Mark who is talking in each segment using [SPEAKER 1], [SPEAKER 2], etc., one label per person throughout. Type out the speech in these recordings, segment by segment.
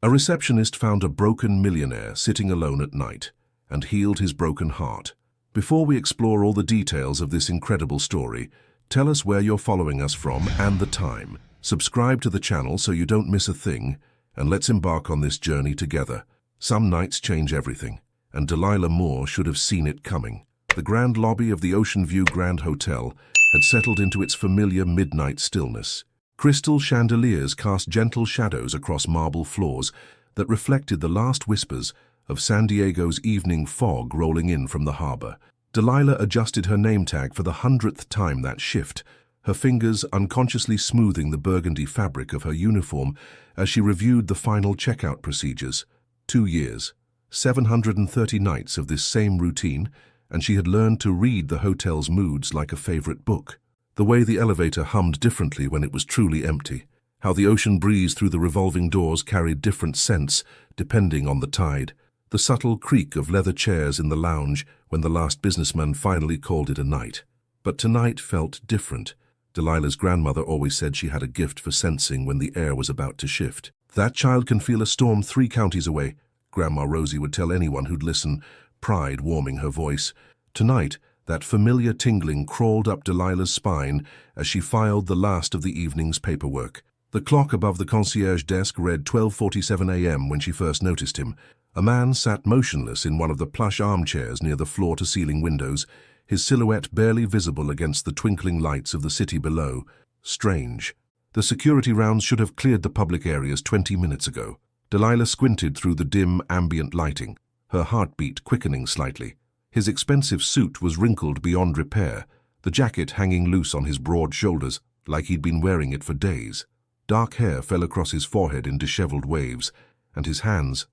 [SPEAKER 1] A receptionist found a broken millionaire sitting alone at night and healed his broken heart. Before we explore all the details of this incredible story, tell us where you're following us from and the time. Subscribe to the channel so you don't miss a thing, and let's embark on this journey together. Some nights change everything, and Delilah Moore should have seen it coming. The grand lobby of the Ocean View Grand Hotel had settled into its familiar midnight stillness. Crystal chandeliers cast gentle shadows across marble floors that reflected the last whispers of San Diego's evening fog rolling in from the harbor. Delilah adjusted her name tag for the 100th time that shift, her fingers unconsciously smoothing the burgundy fabric of her uniform as she reviewed the final checkout procedures. 2 years, 730 nights of this same routine, and she had learned to read the hotel's moods like a favorite book. The way the elevator hummed differently when it was truly empty, how the ocean breeze through the revolving doors carried different scents depending on the tide, the subtle creak of leather chairs in the lounge when the last businessman finally called it a night. But tonight felt different. Delilah's grandmother always said she had a gift for sensing when the air was about to shift. "That child can feel a storm 3 counties away," Grandma Rosie would tell anyone who'd listen, pride warming her voice. Tonight, that familiar tingling crawled up Delilah's spine as she filed the last of the evening's paperwork. The clock above the concierge desk read 12:47 a.m. when she first noticed him. A man sat motionless in one of the plush armchairs near the floor-to-ceiling windows, his silhouette barely visible against the twinkling lights of the city below. Strange. The security rounds should have cleared the public areas 20 minutes ago. Delilah squinted through the dim, ambient lighting, her heartbeat quickening slightly. His expensive suit was wrinkled beyond repair, the jacket hanging loose on his broad shoulders, like he'd been wearing it for days. Dark hair fell across his forehead in disheveled waves, and his hands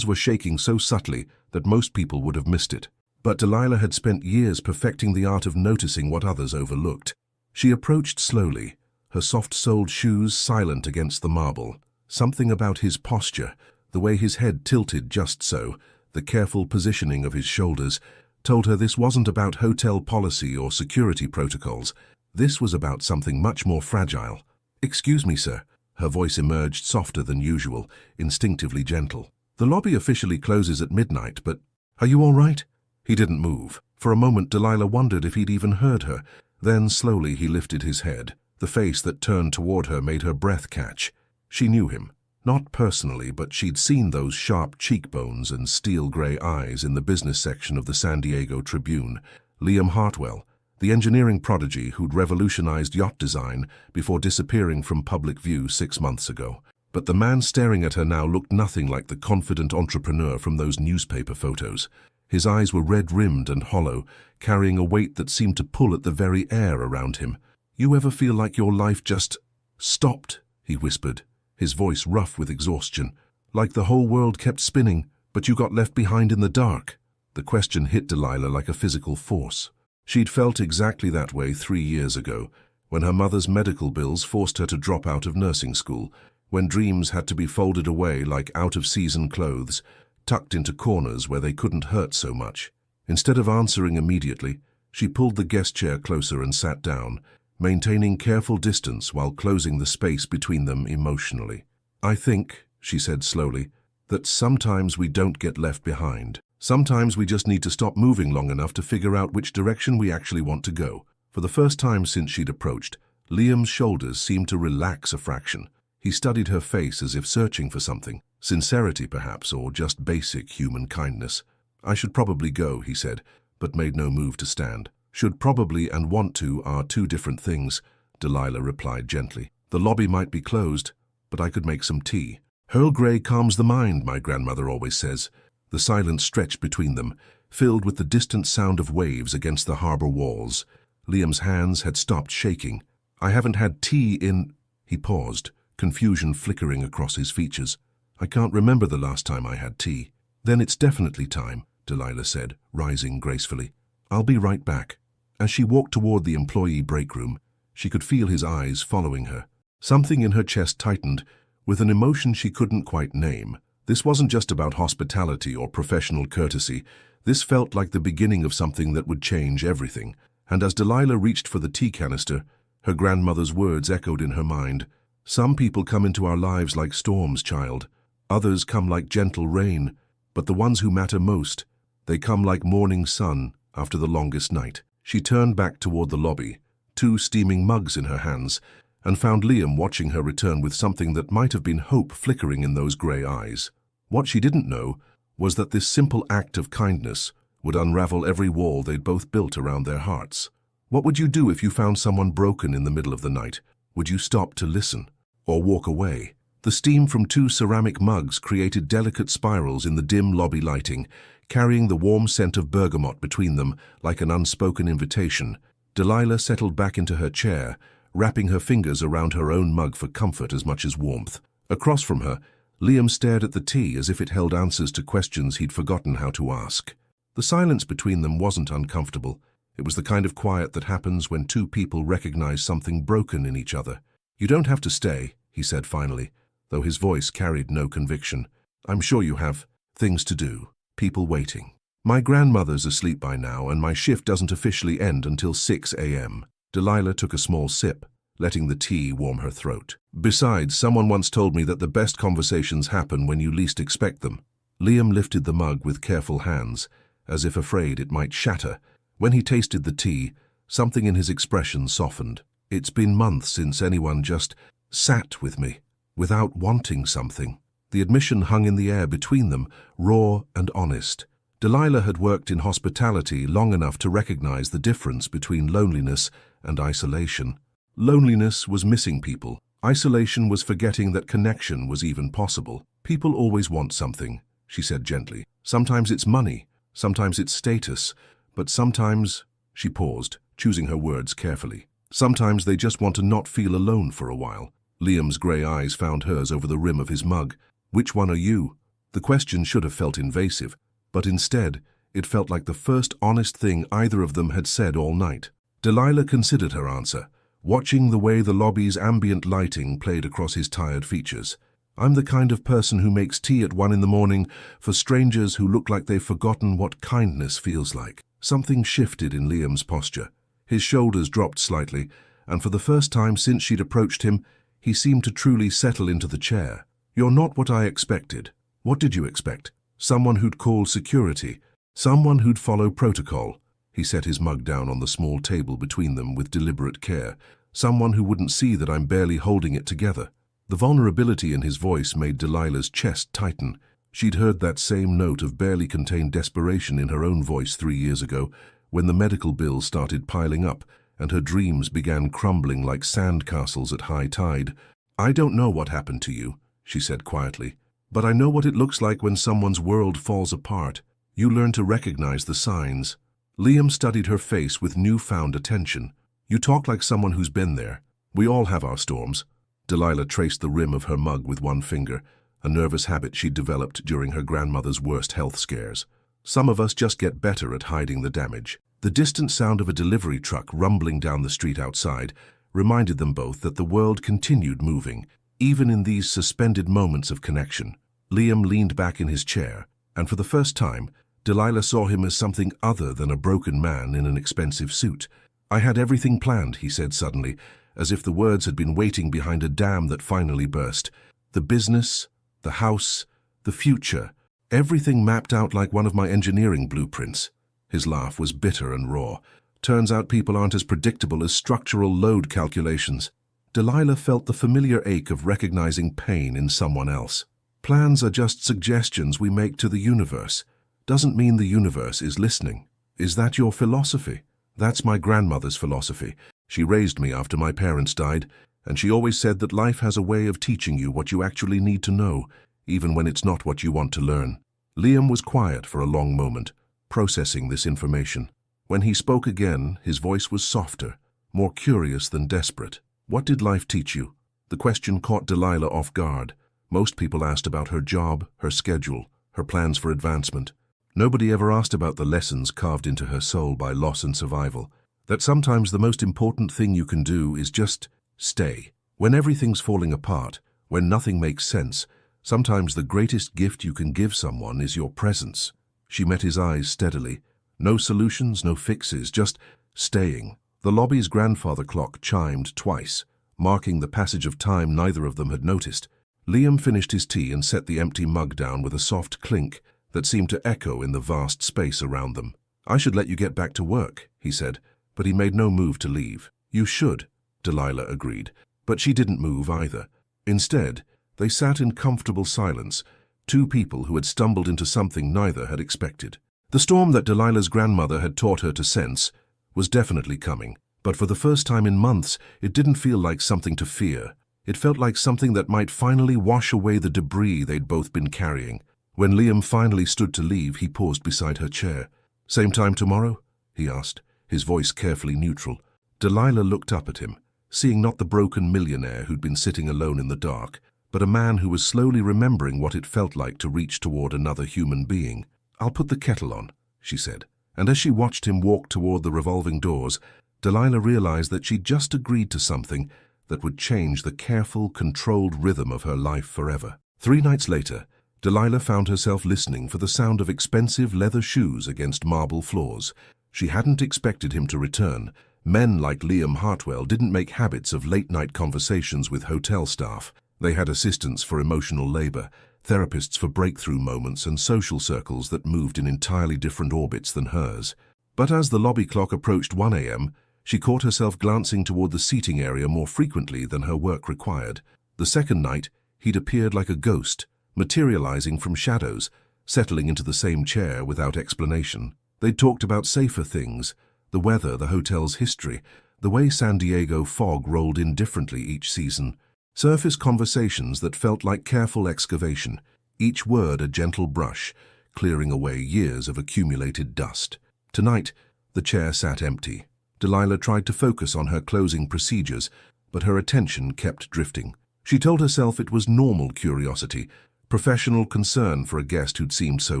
[SPEAKER 1] were shaking so subtly that most people would have missed it. But Delilah had spent years perfecting the art of noticing what others overlooked. She approached slowly, her soft-soled shoes silent against the marble. Something about his posture, the way his head tilted just so, the careful positioning of his shoulders, told her this wasn't about hotel policy or security protocols. This was about something much more fragile. "Excuse me, sir." Her voice emerged softer than usual, instinctively gentle. "The lobby officially closes at midnight, but are you all right?" He didn't move. For a moment, Delilah wondered if he'd even heard her. Then slowly he lifted his head. The face that turned toward her made her breath catch. She knew him. Not personally, but she'd seen those sharp cheekbones and steel-gray eyes in the business section of the San Diego Tribune. Liam Hartwell, the engineering prodigy who'd revolutionized yacht design before disappearing from public view 6 months ago. But the man staring at her now looked nothing like the confident entrepreneur from those newspaper photos. His eyes were red-rimmed and hollow, carrying a weight that seemed to pull at the very air around him. "You ever feel like your life just stopped?" he whispered, his voice rough with exhaustion. "Like the whole world kept spinning, but you got left behind in the dark?" The question hit Delilah like a physical force. She'd felt exactly that way 3 years ago, when her mother's medical bills forced her to drop out of nursing school, when dreams had to be folded away like out-of-season clothes, tucked into corners where they couldn't hurt so much. Instead of answering immediately, she pulled the guest chair closer and sat down, maintaining careful distance while closing the space between them emotionally. "I think," she said slowly, "that sometimes we don't get left behind. Sometimes we just need to stop moving long enough to figure out which direction we actually want to go." For the first time since she'd approached, Liam's shoulders seemed to relax a fraction. He studied her face as if searching for something, sincerity perhaps, or just basic human kindness. "I should probably go," he said, but made no move to stand. "Should probably and want to are 2 different things," Delilah replied gently. "The lobby might be closed, but I could make some tea. Earl Grey calms the mind, my grandmother always says." The silence stretched between them, filled with the distant sound of waves against the harbor walls. Liam's hands had stopped shaking. "I haven't had tea in—" He paused, confusion flickering across his features. "I can't remember the last time I had tea." "Then it's definitely time," Delilah said, rising gracefully. "I'll be right back." As she walked toward the employee break room, she could feel his eyes following her. Something in her chest tightened, with an emotion she couldn't quite name. This wasn't just about hospitality or professional courtesy. This felt like the beginning of something that would change everything. And as Delilah reached for the tea canister, her grandmother's words echoed in her mind. "Some people come into our lives like storms, child. Others come like gentle rain, but the ones who matter most, they come like morning sun after the longest night. She turned back toward the lobby, 2 steaming mugs in her hands, and found Liam watching her return with something that might have been hope flickering in those grey eyes. What she didn't know was that this simple act of kindness would unravel every wall they'd both built around their hearts. What would you do if you found someone broken in the middle of the night? Would you stop to listen? Or walk away? The steam from 2 ceramic mugs created delicate spirals in the dim lobby lighting, carrying the warm scent of bergamot between them like an unspoken invitation. Delilah settled back into her chair, wrapping her fingers around her own mug for comfort as much as warmth. Across from her, Liam stared at the tea as if it held answers to questions he'd forgotten how to ask. The silence between them wasn't uncomfortable. It was the kind of quiet that happens when 2 people recognize something broken in each other. "You don't have to stay," he said finally, though his voice carried no conviction. "I'm sure you have things to do, people waiting. My grandmother's asleep by now, and my shift doesn't officially end until 6 a.m. Delilah took a small sip, letting the tea warm her throat. "Besides, someone once told me that the best conversations happen when you least expect them." Liam lifted the mug with careful hands, as if afraid it might shatter. When he tasted the tea, something in his expression softened. "It's been months since anyone just sat with me, without wanting something." The admission hung in the air between them, raw and honest. Delilah had worked in hospitality long enough to recognize the difference between loneliness and isolation. Loneliness was missing people. Isolation was forgetting that connection was even possible. "People always want something," she said gently. "Sometimes it's money, sometimes it's status, but sometimes," she paused, choosing her words carefully, "sometimes they just want to not feel alone for a while." Liam's grey eyes found hers over the rim of his mug. "Which one are you?" The question should have felt invasive, but instead, it felt like the first honest thing either of them had said all night. Delilah considered her answer, watching the way the lobby's ambient lighting played across his tired features. "I'm the kind of person who makes tea at 1 in the morning for strangers who look like they've forgotten what kindness feels like." Something shifted in Liam's posture. His shoulders dropped slightly, and for the first time since she'd approached him, he seemed to truly settle into the chair. "You're not what I expected." "What did you expect?" "Someone who'd call security. Someone who'd follow protocol." He set his mug down on the small table between them with deliberate care. "Someone who wouldn't see that I'm barely holding it together." The vulnerability in his voice made Delilah's chest tighten. She'd heard that same note of barely contained desperation in her own voice 3 years ago, when the medical bills started piling up and her dreams began crumbling like sandcastles at high tide. "I don't know what happened to you," she said quietly, "but I know what it looks like when someone's world falls apart. You learn to recognize the signs." Liam studied her face with newfound attention. "You talk like someone who's been there. We all have our storms." Delilah traced the rim of her mug with one finger, a nervous habit she'd developed during her grandmother's worst health scares. "Some of us just get better at hiding the damage." The distant sound of a delivery truck rumbling down the street outside reminded them both that the world continued moving, even in these suspended moments of connection. Liam leaned back in his chair, and for the first time, Delilah saw him as something other than a broken man in an expensive suit. "I had everything planned," he said suddenly, as if the words had been waiting behind a dam that finally burst. "The business, the house, the future, everything mapped out like one of my engineering blueprints." His laugh was bitter and raw. "Turns out people aren't as predictable as structural load calculations." Delilah felt the familiar ache of recognizing pain in someone else. "Plans are just suggestions we make to the universe. Doesn't mean the universe is listening." "Is that your philosophy?" "That's my grandmother's philosophy. She raised me after my parents died, and she always said that life has a way of teaching you what you actually need to know, even when it's not what you want to learn." Liam was quiet for a long moment, processing this information. When he spoke again, his voice was softer, more curious than desperate. "What did life teach you?" The question caught Delilah off guard. Most people asked about her job, her schedule, her plans for advancement. Nobody ever asked about the lessons carved into her soul by loss and survival. That sometimes the most important thing you can do is just stay. When everything's falling apart, when nothing makes sense, sometimes the greatest gift you can give someone is your presence. She met his eyes steadily. No solutions, no fixes, just staying. The lobby's grandfather clock chimed twice, marking the passage of time neither of them had noticed. Liam finished his tea and set the empty mug down with a soft clink that seemed to echo in the vast space around them. "I should let you get back to work," he said, but he made no move to leave. "You should," Delilah agreed, but she didn't move either. Instead, they sat in comfortable silence, two people who had stumbled into something neither had expected. The storm that Delilah's grandmother had taught her to sense was definitely coming, but for the first time in months, it didn't feel like something to fear. It felt like something that might finally wash away the debris they'd both been carrying. When Liam finally stood to leave, he paused beside her chair. "Same time tomorrow?" he asked, his voice carefully neutral. Delilah looked up at him, seeing not the broken millionaire who'd been sitting alone in the dark, but a man who was slowly remembering what it felt like to reach toward another human being. "I'll put the kettle on," she said, and as she watched him walk toward the revolving doors, Delilah realized that she'd just agreed to something that would change the careful, controlled rhythm of her life forever. 3 nights later, Delilah found herself listening for the sound of expensive leather shoes against marble floors. She hadn't expected him to return. Men like Liam Hartwell didn't make habits of late-night conversations with hotel staff. They had assistants for emotional labor, therapists for breakthrough moments, and social circles that moved in entirely different orbits than hers. But as the lobby clock approached 1 a.m., she caught herself glancing toward the seating area more frequently than her work required. The second night, he'd appeared like a ghost, materializing from shadows, settling into the same chair without explanation. They'd talked about safer things, the weather, the hotel's history, the way San Diego fog rolled in differently each season. Surface conversations that felt like careful excavation, each word a gentle brush, clearing away years of accumulated dust. Tonight, the chair sat empty. Delilah tried to focus on her closing procedures, but her attention kept drifting. She told herself it was normal curiosity, professional concern for a guest who'd seemed so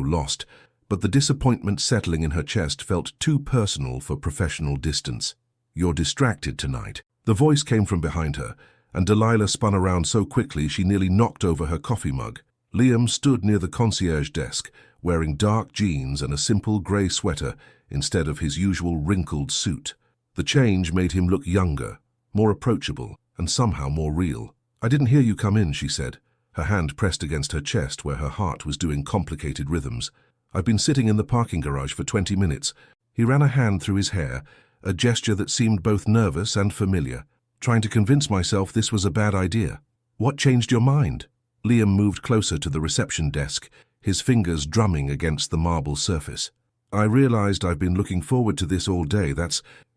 [SPEAKER 1] lost, but the disappointment settling in her chest felt too personal for professional distance. "You're distracted tonight." The voice came from behind her, and Delilah spun around so quickly she nearly knocked over her coffee mug. Liam stood near the concierge desk, wearing dark jeans and a simple grey sweater instead of his usual wrinkled suit. The change made him look younger, more approachable, and somehow more real. "I didn't hear you come in," she said, her hand pressed against her chest where her heart was doing complicated rhythms. "I've been sitting in the parking garage for 20 minutes. He ran a hand through his hair, a gesture that seemed both nervous and familiar. "Trying to convince myself this was a bad idea." "What changed your mind?" Liam moved closer to the reception desk, his fingers drumming against the marble surface. "I realized I've been looking forward to this all day.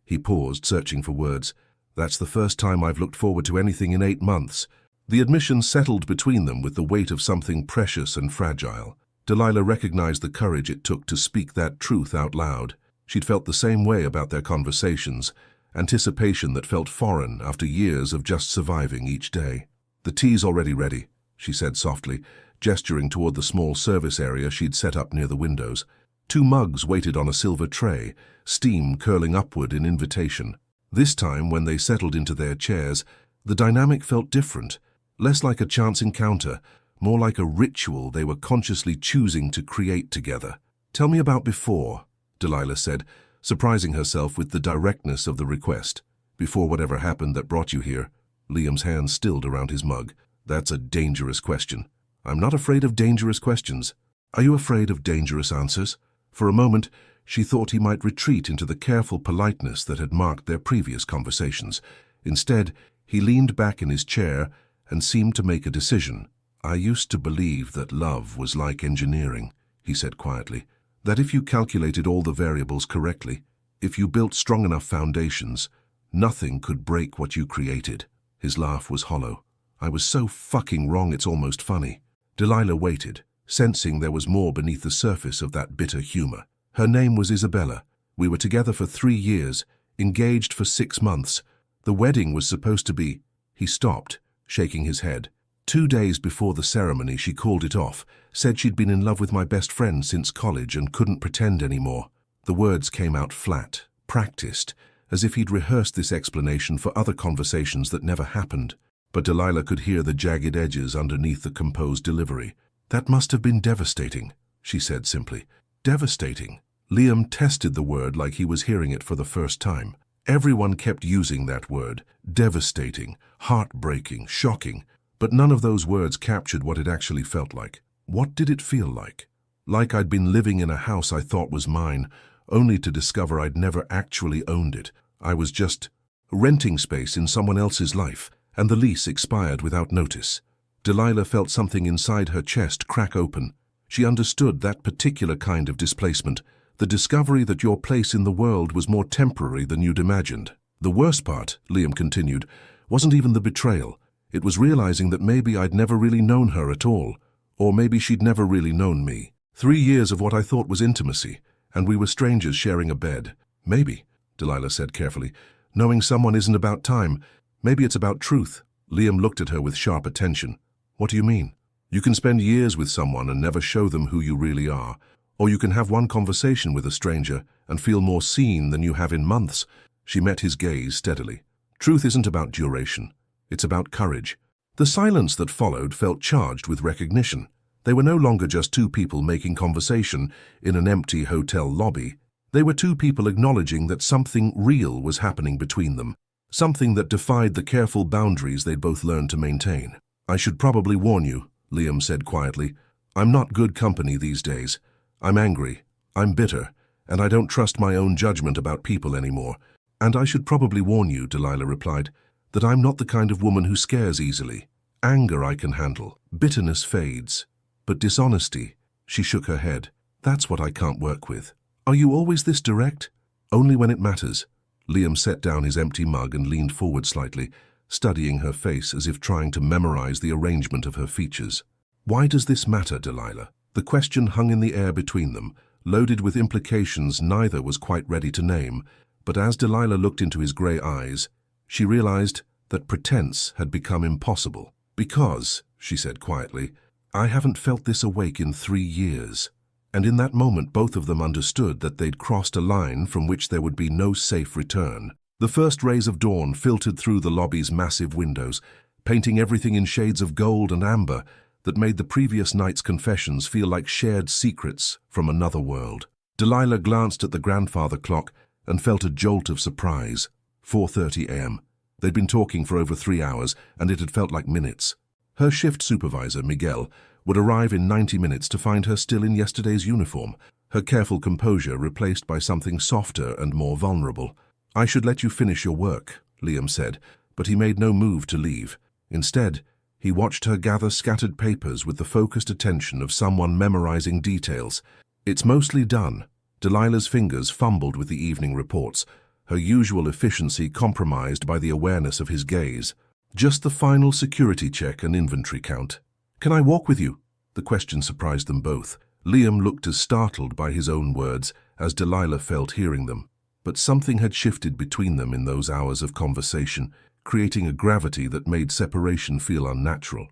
[SPEAKER 1] He paused, searching for words. "That's the first time I've looked forward to anything in 8 months. The admission settled between them with the weight of something precious and fragile. Delilah recognized the courage it took to speak that truth out loud. She'd felt the same way about their conversations, anticipation that felt foreign after years of just surviving each day. "The tea's already ready," she said softly, gesturing toward the small service area she'd set up near the windows. 2 mugs waited on a silver tray, steam curling upward in invitation. This time, when they settled into their chairs, the dynamic felt different, less like a chance encounter, more like a ritual they were consciously choosing to create together. "Tell me about before," Delilah said, surprising herself with the directness of the request. "Before whatever happened that brought you here." Liam's hand stilled around his mug. "That's a dangerous question." "I'm not afraid of dangerous questions." "Are you afraid of dangerous answers?" For a moment, she thought he might retreat into the careful politeness that had marked their previous conversations. Instead, he leaned back in his chair and seemed to make a decision. "I used to believe that love was like engineering," he said quietly. "That if you calculated all the variables correctly, if you built strong enough foundations, nothing could break what you created." His laugh was hollow. "I was so fucking wrong it's almost funny." Delilah waited, sensing there was more beneath the surface of that bitter humor. "Her name was Isabella. We were together for 3 years, engaged for 6 months. The wedding was supposed to be—" He stopped, shaking his head. 2 days before the ceremony, she called it off, said she'd been in love with my best friend since college and couldn't pretend anymore. The words came out flat, practiced, as if he'd rehearsed this explanation for other conversations that never happened. But Delilah could hear the jagged edges underneath the composed delivery. "That must have been devastating," she said simply. "Devastating." Liam tested the word like he was hearing it for the first time. Everyone kept using that word. Devastating, heartbreaking, shocking. But none of those words captured what it actually felt like. What did it feel like? Like I'd been living in a house I thought was mine, only to discover I'd never actually owned it. I was just renting space in someone else's life, and the lease expired without notice. Delilah felt something inside her chest crack open. She understood that particular kind of displacement, the discovery that your place in the world was more temporary than you'd imagined. The worst part, Liam continued, wasn't even the betrayal. It was realizing that maybe I'd never really known her at all, or maybe she'd never really known me. 3 years of what I thought was intimacy, and we were strangers sharing a bed. Maybe, Delilah said carefully, knowing someone isn't about time. Maybe it's about truth. Liam looked at her with sharp attention. What do you mean? You can spend years with someone and never show them who you really are, or you can have one conversation with a stranger and feel more seen than you have in months. She met his gaze steadily. Truth isn't about duration. It's about courage. The silence that followed felt charged with recognition. They were no longer just two people making conversation in an empty hotel lobby. They were two people acknowledging that something real was happening between them, something that defied the careful boundaries they'd both learned to maintain. I should probably warn you, Liam said quietly. I'm not good company these days. I'm angry, I'm bitter, and I don't trust my own judgment about people anymore. And I should probably warn you, Delilah replied, that I'm not the kind of woman who scares easily. Anger I can handle, bitterness fades. But dishonesty, she shook her head, that's what I can't work with. Are you always this direct? Only when it matters. Liam set down his empty mug and leaned forward slightly, studying her face as if trying to memorize the arrangement of her features. Why does this matter, Delilah? The question hung in the air between them, loaded with implications neither was quite ready to name, but as Delilah looked into his grey eyes, she realized that pretense had become impossible. Because, she said quietly, I haven't felt this awake in 3 years. And in that moment both of them understood that they'd crossed a line from which there would be no safe return. The first rays of dawn filtered through the lobby's massive windows, painting everything in shades of gold and amber that made the previous night's confessions feel like shared secrets from another world. Delilah glanced at the grandfather clock and felt a jolt of surprise. 4:30 a.m. They'd been talking for over 3 hours, and it had felt like minutes. Her shift supervisor, Miguel, would arrive in 90 minutes to find her still in yesterday's uniform, her careful composure replaced by something softer and more vulnerable. I should let you finish your work, Liam said, but he made no move to leave. Instead, he watched her gather scattered papers with the focused attention of someone memorizing details. It's mostly done. Delilah's fingers fumbled with the evening reports, her usual efficiency compromised by the awareness of his gaze. Just the final security check and inventory count. Can I walk with you? The question surprised them both. Liam looked as startled by his own words as Delilah felt hearing them. But something had shifted between them in those hours of conversation, creating a gravity that made separation feel unnatural.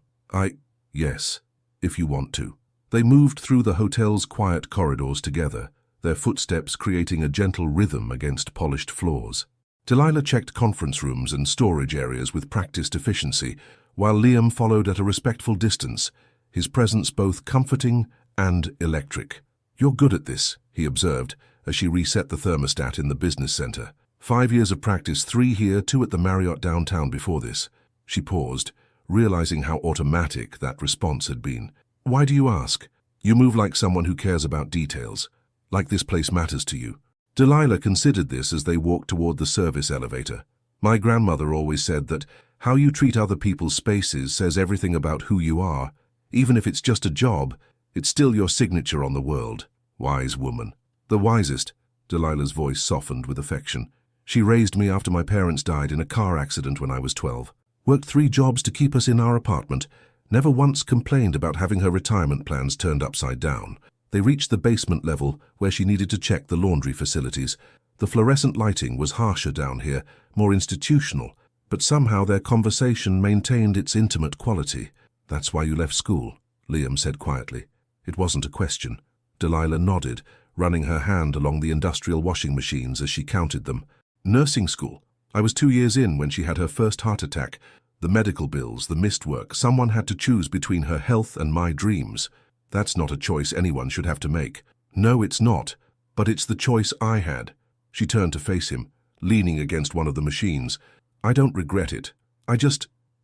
[SPEAKER 1] Yes, if you want to. They moved through the hotel's quiet corridors together, their footsteps creating a gentle rhythm against polished floors. Delilah checked conference rooms and storage areas with practiced efficiency, while Liam followed at a respectful distance, his presence both comforting and electric. You're good at this, he observed, as she reset the thermostat in the business center. 5 years of practice, 3 here, 2 at the Marriott downtown before this. She paused, realizing how automatic that response had been. Why do you ask? You move like someone who cares about details, like this place matters to you. Delilah considered this as they walked toward the service elevator. My grandmother always said that how you treat other people's spaces says everything about who you are. Even if it's just a job, it's still your signature on the world. Wise woman. The wisest. Delilah's voice softened with affection. She raised me after my parents died in a car accident when I was 12. Worked 3 jobs to keep us in our apartment. Never once complained about having her retirement plans turned upside down. They reached the basement level where she needed to check the laundry facilities. The fluorescent lighting was harsher down here, more institutional, but somehow their conversation maintained its intimate quality. That's why you left school, Liam said quietly. It wasn't a question. Delilah nodded, running her hand along the industrial washing machines as she counted them. Nursing school. I was 2 years in when she had her first heart attack. The medical bills, the missed work, someone had to choose between her health and my dreams. That's not a choice anyone should have to make. No, it's not. But it's the choice I had. She turned to face him, leaning against one of the machines. I don't regret it.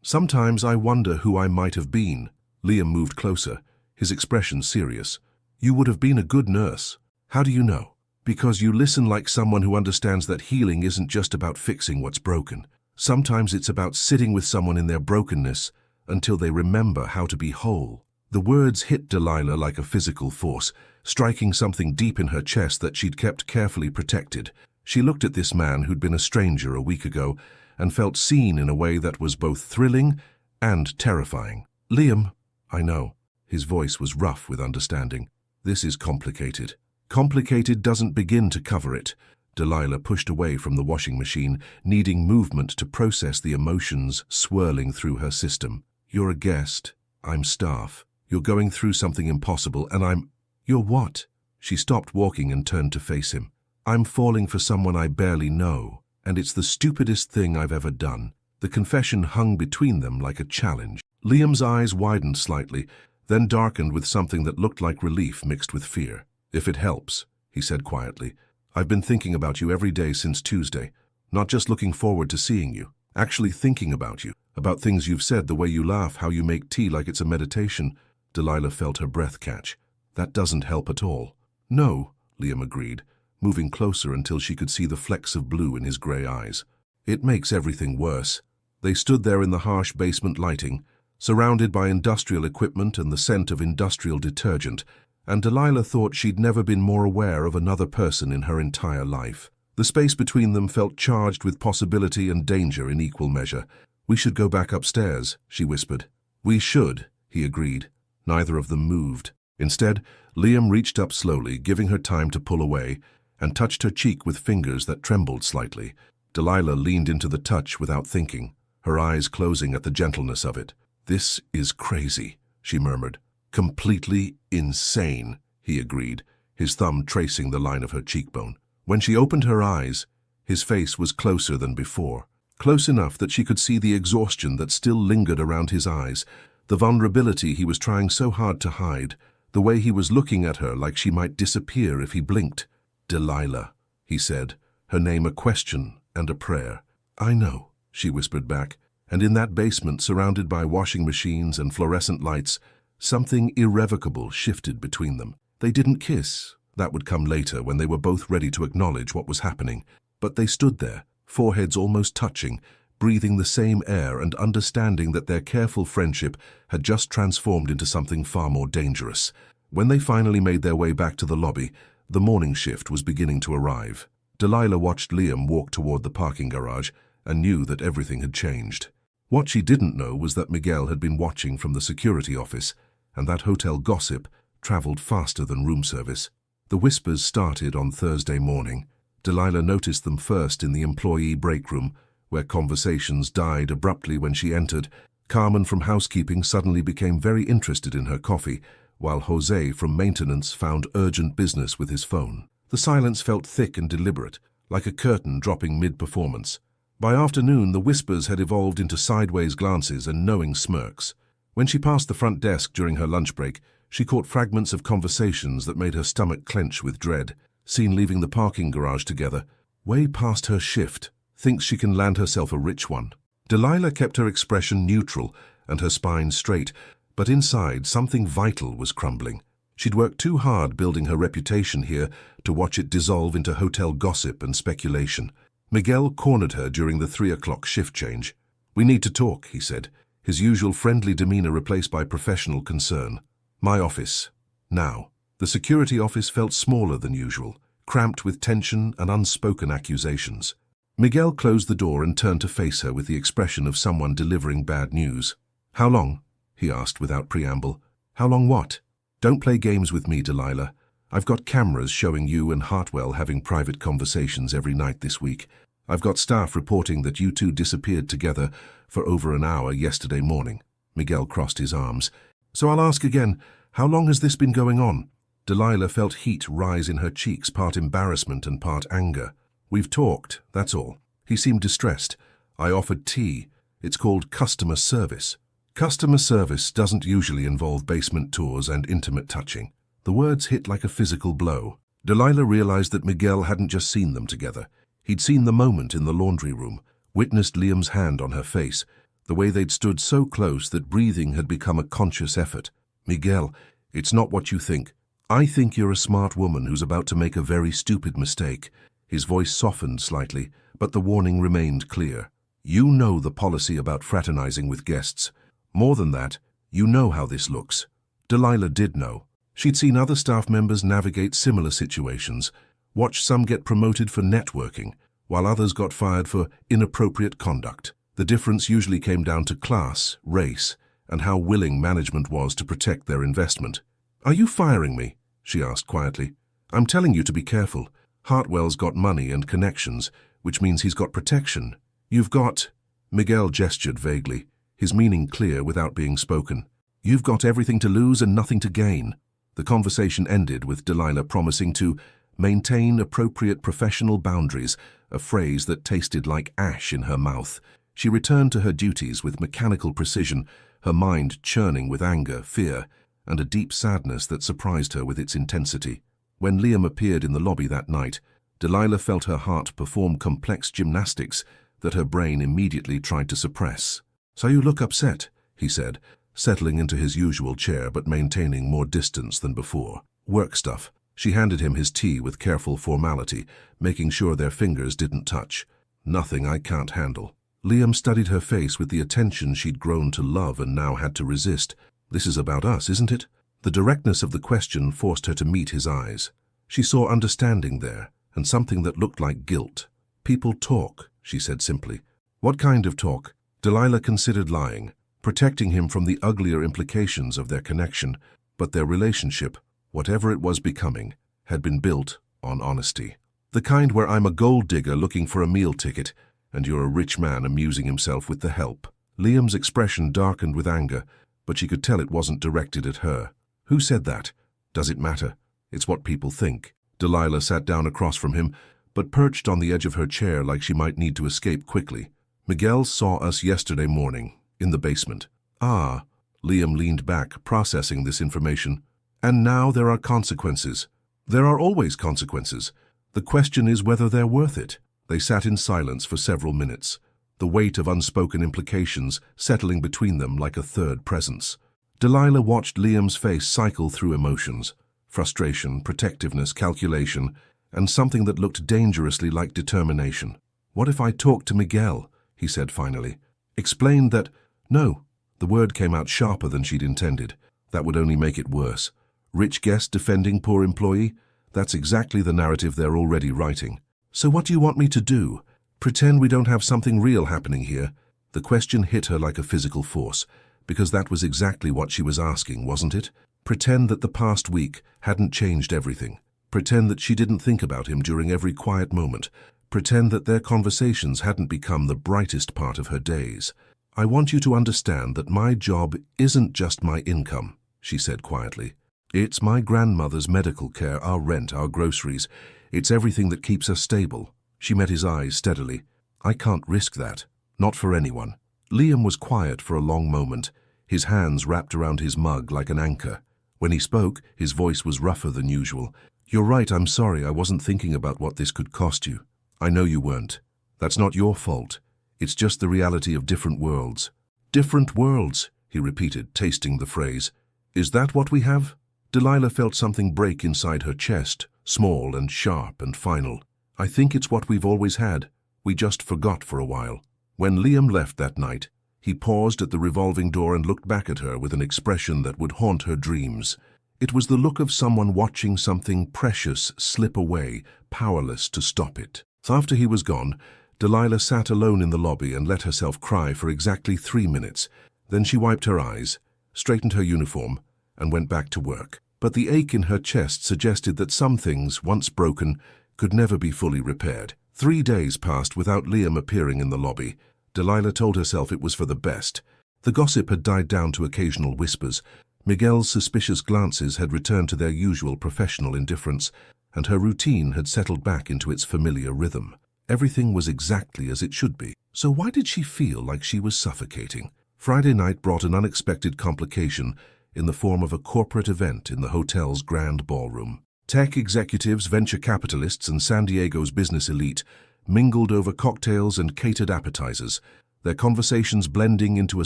[SPEAKER 1] Sometimes I wonder who I might have been. Liam moved closer, his expression serious. You would have been a good nurse. How do you know? Because you listen like someone who understands that healing isn't just about fixing what's broken. Sometimes it's about sitting with someone in their brokenness until they remember how to be whole. The words hit Delilah like a physical force, striking something deep in her chest that she'd kept carefully protected. She looked at this man who'd been a stranger a week ago and felt seen in a way that was both thrilling and terrifying. Liam, I know. His voice was rough with understanding. This is complicated. Complicated doesn't begin to cover it. Delilah pushed away from the washing machine, needing movement to process the emotions swirling through her system. You're a guest. I'm staff. You're going through something impossible, and You're what? She stopped walking and turned to face him. I'm falling for someone I barely know, and it's the stupidest thing I've ever done. The confession hung between them like a challenge. Liam's eyes widened slightly, then darkened with something that looked like relief mixed with fear. If it helps, he said quietly, I've been thinking about you every day since Tuesday, not just looking forward to seeing you, actually thinking about you, about things you've said, the way you laugh, how you make tea like it's a meditation. Delilah felt her breath catch. That doesn't help at all. No, Liam agreed, moving closer until she could see the flecks of blue in his grey eyes. It makes everything worse. They stood there in the harsh basement lighting, surrounded by industrial equipment and the scent of industrial detergent, and Delilah thought she'd never been more aware of another person in her entire life. The space between them felt charged with possibility and danger in equal measure. We should go back upstairs, she whispered. We should, he agreed. Neither of them moved. Instead, Liam reached up slowly, giving her time to pull away, and touched her cheek with fingers that trembled slightly. Delilah leaned into the touch without thinking, her eyes closing at the gentleness of it. This is crazy, she murmured. Completely insane, he agreed, his thumb tracing the line of her cheekbone. When she opened her eyes, his face was closer than before, close enough that she could see the exhaustion that still lingered around his eyes, the vulnerability he was trying so hard to hide, the way he was looking at her like she might disappear if he blinked. Delilah, he said, her name a question and a prayer. I know, she whispered back, and in that basement surrounded by washing machines and fluorescent lights, something irrevocable shifted between them. They didn't kiss. That would come later when they were both ready to acknowledge what was happening. But they stood there, foreheads almost touching, breathing the same air and understanding that their careful friendship had just transformed into something far more dangerous. When they finally made their way back to the lobby, the morning shift was beginning to arrive. Delilah watched Liam walk toward the parking garage and knew that everything had changed. What she didn't know was that Miguel had been watching from the security office, and that hotel gossip traveled faster than room service. The whispers started on Thursday morning. Delilah noticed them first in the employee break room, where conversations died abruptly when she entered. Carmen from housekeeping suddenly became very interested in her coffee, while Jose from maintenance found urgent business with his phone. The silence felt thick and deliberate, like a curtain dropping mid-performance. By afternoon, the whispers had evolved into sideways glances and knowing smirks. When she passed the front desk during her lunch break, she caught fragments of conversations that made her stomach clench with dread. Seen leaving the parking garage together, way past her shift, thinks she can land herself a rich one. Delilah kept her expression neutral and her spine straight, but inside something vital was crumbling. She'd worked too hard building her reputation here to watch it dissolve into hotel gossip and speculation. Miguel cornered her during the 3 o'clock shift change. We need to talk, he said, his usual friendly demeanor replaced by professional concern. My office. Now. The security office felt smaller than usual, cramped with tension and unspoken accusations. Miguel closed the door and turned to face her with the expression of someone delivering bad news. How long? He asked without preamble. How long what? Don't play games with me, Delilah. I've got cameras showing you and Hartwell having private conversations every night this week. I've got staff reporting that you two disappeared together for over an hour yesterday morning. Miguel crossed his arms. So I'll ask again, how long has this been going on? Delilah felt heat rise in her cheeks, part embarrassment and part anger. We've talked, that's all. He seemed distressed. I offered tea. It's called customer service. Customer service doesn't usually involve basement tours and intimate touching. The words hit like a physical blow. Delilah realized that Miguel hadn't just seen them together. He'd seen the moment in the laundry room, witnessed Liam's hand on her face, the way they'd stood so close that breathing had become a conscious effort. "Miguel, it's not what you think. I think you're a smart woman who's about to make a very stupid mistake." His voice softened slightly, but the warning remained clear. "You know the policy about fraternizing with guests. More than that, you know how this looks." Delilah did know. She'd seen other staff members navigate similar situations, watched some get promoted for networking, while others got fired for inappropriate conduct. The difference usually came down to class, race, and how willing management was to protect their investment. "Are you firing me?" she asked quietly. "I'm telling you to be careful. Hartwell's got money and connections, which means he's got protection. You've got—" Miguel gestured vaguely, his meaning clear without being spoken. "You've got everything to lose and nothing to gain." The conversation ended with Delilah promising to maintain appropriate professional boundaries, a phrase that tasted like ash in her mouth. She returned to her duties with mechanical precision, her mind churning with anger, fear, and a deep sadness that surprised her with its intensity. When Liam appeared in the lobby that night, Delilah felt her heart perform complex gymnastics that her brain immediately tried to suppress. "So you look upset," he said, settling into his usual chair but maintaining more distance than before. "Work stuff." She handed him his tea with careful formality, making sure their fingers didn't touch. "Nothing I can't handle." Liam studied her face with the attention she'd grown to love and now had to resist. "This is about us, isn't it?" The directness of the question forced her to meet his eyes. She saw understanding there, and something that looked like guilt. "People talk," she said simply. "What kind of talk?" Delilah considered lying, protecting him from the uglier implications of their connection, but their relationship, whatever it was becoming, had been built on honesty. "The kind where I'm a gold digger looking for a meal ticket, and you're a rich man amusing himself with the help." Liam's expression darkened with anger, but she could tell it wasn't directed at her. "Who said that? Does it matter? It's what people think." Delilah sat down across from him, but perched on the edge of her chair like she might need to escape quickly. "Miguel saw us yesterday morning, in the basement." "Ah." Liam leaned back, processing this information. "And now there are consequences." "There are always consequences. The question is whether they're worth it." They sat in silence for several minutes, the weight of unspoken implications settling between them like a third presence. Delilah watched Liam's face cycle through emotions: frustration, protectiveness, calculation, and something that looked dangerously like determination. "What if I talked to Miguel?" he said finally. "Explained that—" "No." The word came out sharper than she'd intended. That would only make it worse. Rich guest defending poor employee? That's exactly the narrative they're already writing. "So what do you want me to do? Pretend we don't have something real happening here?" The question hit her like a physical force, because that was exactly what she was asking, wasn't it? Pretend that the past week hadn't changed everything. Pretend that she didn't think about him during every quiet moment. Pretend that their conversations hadn't become the brightest part of her days. "I want you to understand that my job isn't just my income," she said quietly. "It's my grandmother's medical care, our rent, our groceries. It's everything that keeps us stable." She met his eyes steadily. "I can't risk that. Not for anyone." Liam was quiet for a long moment, his hands wrapped around his mug like an anchor. When he spoke, his voice was rougher than usual. "You're right, I'm sorry. I wasn't thinking about what this could cost you." "I know you weren't. That's not your fault. It's just the reality of different worlds." "Different worlds," he repeated, tasting the phrase. "Is that what we have?" Delilah felt something break inside her chest, small and sharp and final. "I think it's what we've always had. We just forgot for a while." When Liam left that night, he paused at the revolving door and looked back at her with an expression that would haunt her dreams. It was the look of someone watching something precious slip away, powerless to stop it. So after he was gone, Delilah sat alone in the lobby and let herself cry for exactly 3 minutes. Then she wiped her eyes, straightened her uniform, and went back to work. But the ache in her chest suggested that some things, once broken, could never be fully repaired. 3 days passed without Liam appearing in the lobby. Delilah told herself it was for the best. The gossip had died down to occasional whispers. Miguel's suspicious glances had returned to their usual professional indifference, and her routine had settled back into its familiar rhythm. Everything was exactly as it should be. So why did she feel like she was suffocating? Friday night brought an unexpected complication in the form of a corporate event in the hotel's grand ballroom. Tech executives, venture capitalists, and San Diego's business elite mingled over cocktails and catered appetizers, their conversations blending into a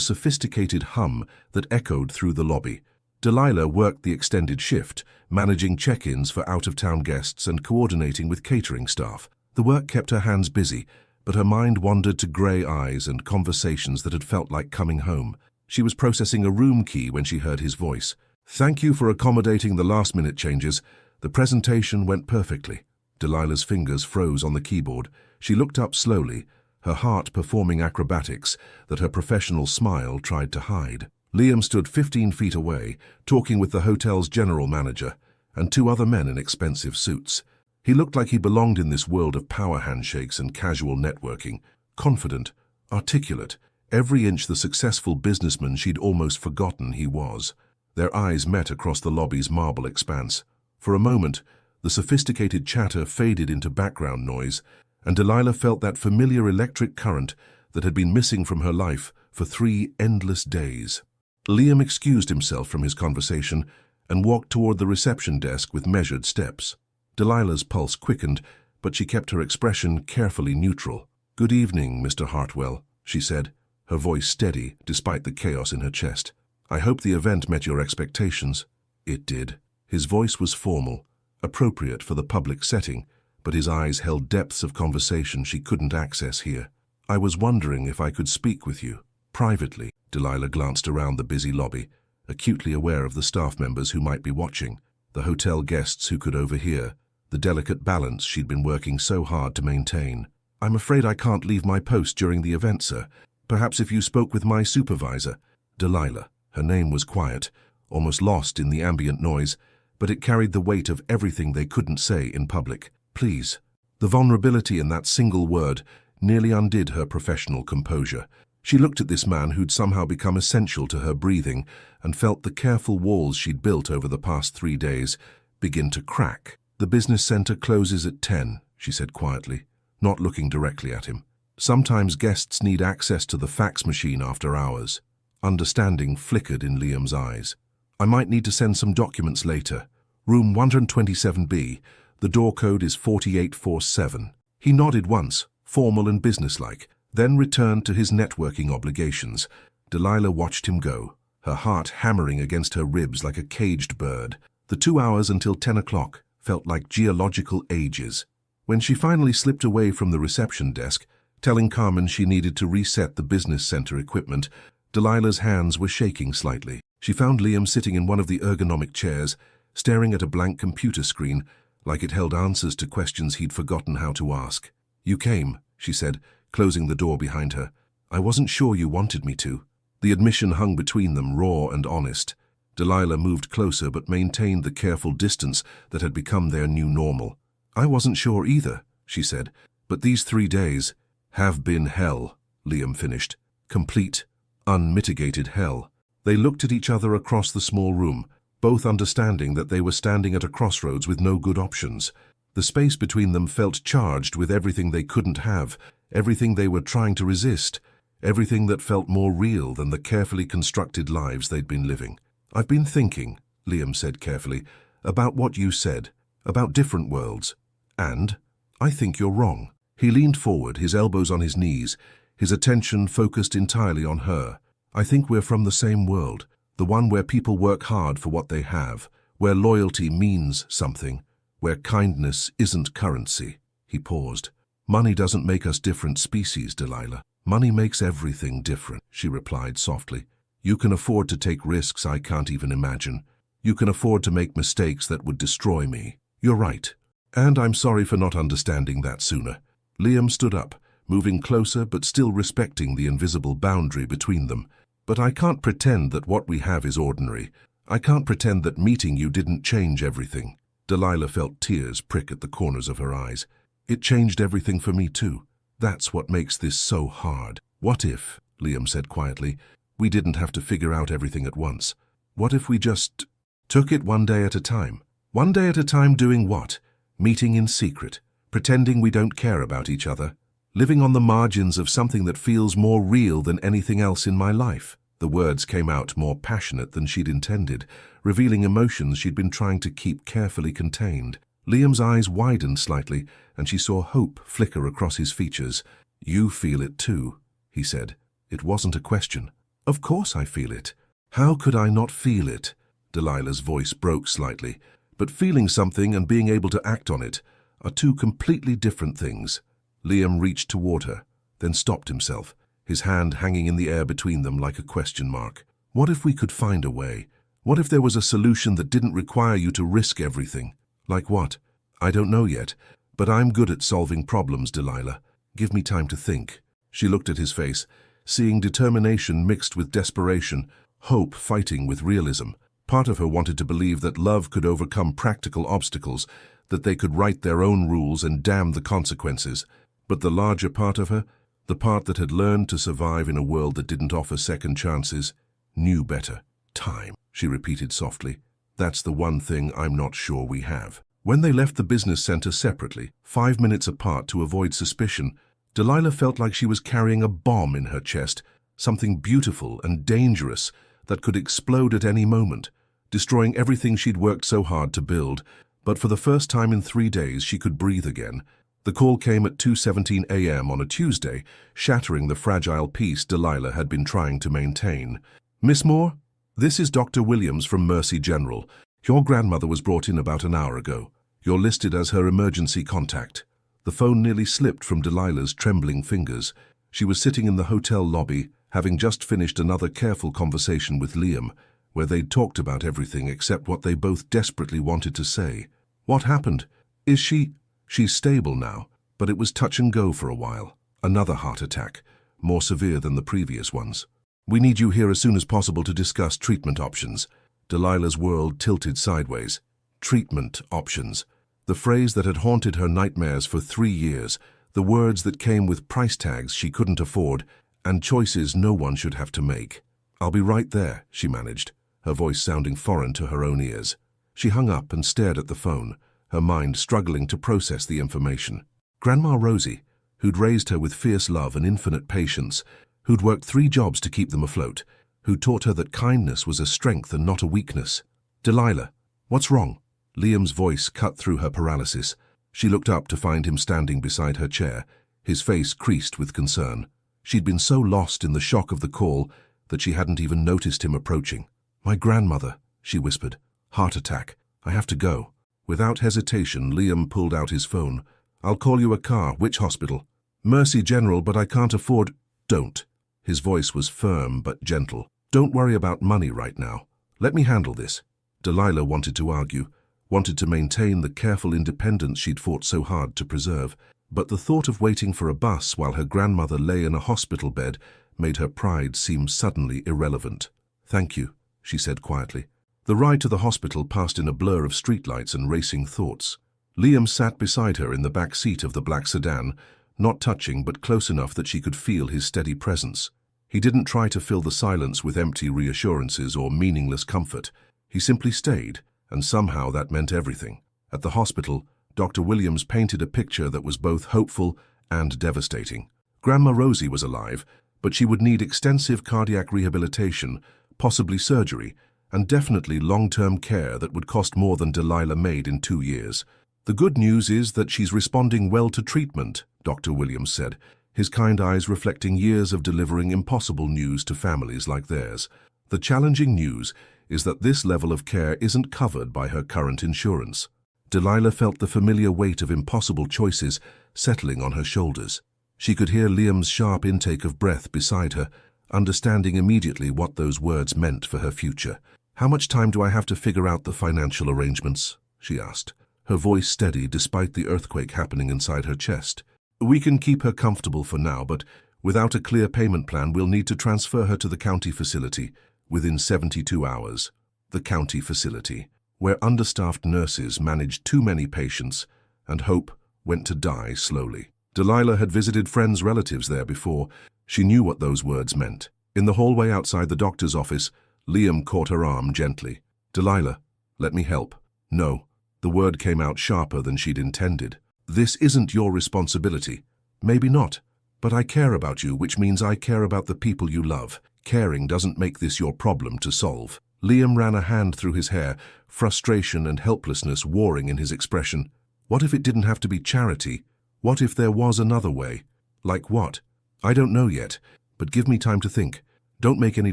[SPEAKER 1] sophisticated hum that echoed through the lobby. Delilah worked the extended shift, managing check-ins for out-of-town guests and coordinating with catering staff. The work kept her hands busy, but her mind wandered to grey eyes and conversations that had felt like coming home. She was processing a room key when she heard his voice. "Thank you for accommodating the last-minute changes. The presentation went perfectly." Delilah's fingers froze on the keyboard. She looked up slowly, her heart performing acrobatics that her professional smile tried to hide. Liam stood 15 feet away, talking with the hotel's general manager and 2 other men in expensive suits. He looked like he belonged in this world of power handshakes and casual networking, confident, articulate, every inch the successful businessman she'd almost forgotten he was. Their eyes met across the lobby's marble expanse. For a moment, the sophisticated chatter faded into background noise, and Delilah felt that familiar electric current that had been missing from her life for 3 endless days. Liam excused himself from his conversation and walked toward the reception desk with measured steps. Delilah's pulse quickened, but she kept her expression carefully neutral. "Good evening, Mr. Hartwell," she said, her voice steady despite the chaos in her chest. "I hope the event met your expectations." It did. His voice was formal, appropriate for the public setting, but his eyes held depths of conversation she couldn't access here. "I was wondering if I could speak with you, privately." Delilah glanced around the busy lobby, acutely aware of the staff members who might be watching, the hotel guests who could overhear, the delicate balance she'd been working so hard to maintain. "I'm afraid I can't leave my post during the event, sir. Perhaps if you spoke with my supervisor." Delilah. Her name was quiet, almost lost in the ambient noise, but it carried the weight of everything they couldn't say in public. "Please." The vulnerability in that single word nearly undid her professional composure. She looked at this man who'd somehow become essential to her breathing and felt the careful walls she'd built over the past 3 days begin to crack. "The business center closes at 10, she said quietly, not looking directly at him. "Sometimes guests need access to the fax machine after hours." Understanding flickered in Liam's eyes. "I might need to send some documents later. Room 127B. The door code is 4847. He nodded once, formal and businesslike, then returned to his networking obligations. Delilah watched him go, her heart hammering against her ribs like a caged bird. The 2 hours until 10 o'clock felt like geological ages. When she finally slipped away from the reception desk, telling Carmen she needed to reset the business center equipment, Delilah's hands were shaking slightly. She found Liam sitting in one of the ergonomic chairs, staring at a blank computer screen, like it held answers to questions he'd forgotten how to ask. "You came," she said, closing the door behind her. "I wasn't sure you wanted me to." The admission hung between them, raw and honest. Delilah moved closer but maintained the careful distance that had become their new normal. "I wasn't sure either," she said, "but these 3 days have been hell," Liam finished. Complete, unmitigated hell. They looked at each other across the small room, both understanding that they were standing at a crossroads with no good options. The space between them felt charged with everything they couldn't have, everything they were trying to resist, everything that felt more real than the carefully constructed lives they'd been living. "I've been thinking," Liam said carefully, "about what you said, about different worlds. And I think you're wrong." He leaned forward, his elbows on his knees, his attention focused entirely on her. "I think we're from the same world, the one where people work hard for what they have, where loyalty means something, where kindness isn't currency." He paused. "Money doesn't make us different species, Delilah. Money makes everything different," she replied softly. "You can afford to take risks I can't even imagine. You can afford to make mistakes that would destroy me. You're right. And I'm sorry for not understanding that sooner." Liam stood up, moving closer but still respecting the invisible boundary between them. "But I can't pretend that what we have is ordinary. I can't pretend that meeting you didn't change everything." Delilah felt tears prick at the corners of her eyes. "It changed everything for me too. That's what makes this so hard." "What if," Liam said quietly, "we didn't have to figure out everything at once? What if we just took it one day at a time? One day at a time doing what? Meeting in secret, pretending we don't care about each other, living on the margins of something that feels more real than anything else in my life." The words came out more passionate than she'd intended, revealing emotions she'd been trying to keep carefully contained. Liam's eyes widened slightly, and she saw hope flicker across his features. "You feel it too," he said, It wasn't a question. Of course I feel it. How could I not feel it? Delilah's voice broke slightly, but feeling something and being able to act on it are two completely different things. Liam reached toward her, then stopped himself, his hand hanging in the air between them like a question mark. What if we could find a way? What if there was a solution that didn't require you to risk everything? Like what? I don't know yet, but I'm good at solving problems, Delilah. Give me time to think. She looked at his face, seeing determination mixed with desperation, hope fighting with realism. Part of her wanted to believe that love could overcome practical obstacles, that they could write their own rules and damn the consequences. But the larger part of her, the part that had learned to survive in a world that didn't offer second chances, knew better. Time, she repeated softly. That's the one thing I'm not sure we have. When they left the business center separately, 5 minutes apart to avoid suspicion, Delilah felt like she was carrying a bomb in her chest, something beautiful and dangerous that could explode at any moment, destroying everything she'd worked so hard to build. But for the first time in 3 days, she could breathe again. The call came at 2:17 a.m. on a Tuesday, shattering the fragile peace Delilah had been trying to maintain. Miss Moore, this is Dr. Williams from Mercy General. Your grandmother was brought in about an hour ago. You're listed as her emergency contact. The phone nearly slipped from Delilah's trembling fingers. She was sitting in the hotel lobby, having just finished another careful conversation with Liam, where they'd talked about everything except what they both desperately wanted to say. What happened? Is she... She's stable now, but it was touch and go for a while. Another heart attack, more severe than the previous ones. We need you here as soon as possible to discuss treatment options. Delilah's world tilted sideways. Treatment options. The phrase that had haunted her nightmares for 3 years, the words that came with price tags she couldn't afford, and choices no one should have to make. I'll be right there, she managed, her voice sounding foreign to her own ears. She hung up and stared at the phone, her mind struggling to process the information. Grandma Rosie, who'd raised her with fierce love and infinite patience, who'd worked 3 jobs to keep them afloat, who taught her that kindness was a strength and not a weakness. Delilah, what's wrong? Liam's voice cut through her paralysis. She looked up to find him standing beside her chair, his face creased with concern. She'd been so lost in the shock of the call that she hadn't even noticed him approaching. My grandmother, she whispered. Heart attack. I have to go. Without hesitation, Liam pulled out his phone. I'll call you a car. Which hospital? Mercy General, but I can't afford... Don't. His voice was firm but gentle. Don't worry about money right now. Let me handle this. Delilah wanted to argue, wanted to maintain the careful independence she'd fought so hard to preserve, but the thought of waiting for a bus while her grandmother lay in a hospital bed made her pride seem suddenly irrelevant. Thank you, she said quietly. The ride to the hospital passed in a blur of streetlights and racing thoughts. Liam sat beside her in the back seat of the black sedan, not touching but close enough that she could feel his steady presence. He didn't try to fill the silence with empty reassurances or meaningless comfort. He simply stayed, and somehow that meant everything. At the hospital, Dr. Williams painted a picture that was both hopeful and devastating. Grandma Rosie was alive, but she would need extensive cardiac rehabilitation, possibly surgery, and definitely long-term care that would cost more than Delilah made in 2 years. The good news is that she's responding well to treatment, Dr. Williams said, his kind eyes reflecting years of delivering impossible news to families like theirs. The challenging news is that this level of care isn't covered by her current insurance. Delilah felt the familiar weight of impossible choices settling on her shoulders. She could hear Liam's sharp intake of breath beside her, understanding immediately what those words meant for her future. How much time do I have to figure out the financial arrangements? She asked, her voice steady despite the earthquake happening inside her chest. We can keep her comfortable for now, but without a clear payment plan, we'll need to transfer her to the county facility within 72 hours. The county facility, where understaffed nurses managed too many patients and hope went to die slowly. Delilah had visited friends' relatives there before. She knew what those words meant. In the hallway outside the doctor's office, Liam caught her arm gently. Delilah, let me help. No. The word came out sharper than she'd intended. This isn't your responsibility. Maybe not. But I care about you, which means I care about the people you love. Caring doesn't make this your problem to solve. Liam ran a hand through his hair, frustration and helplessness warring in his expression. What if it didn't have to be charity? What if there was another way? Like what? I don't know yet. but give me time to think. Don't make any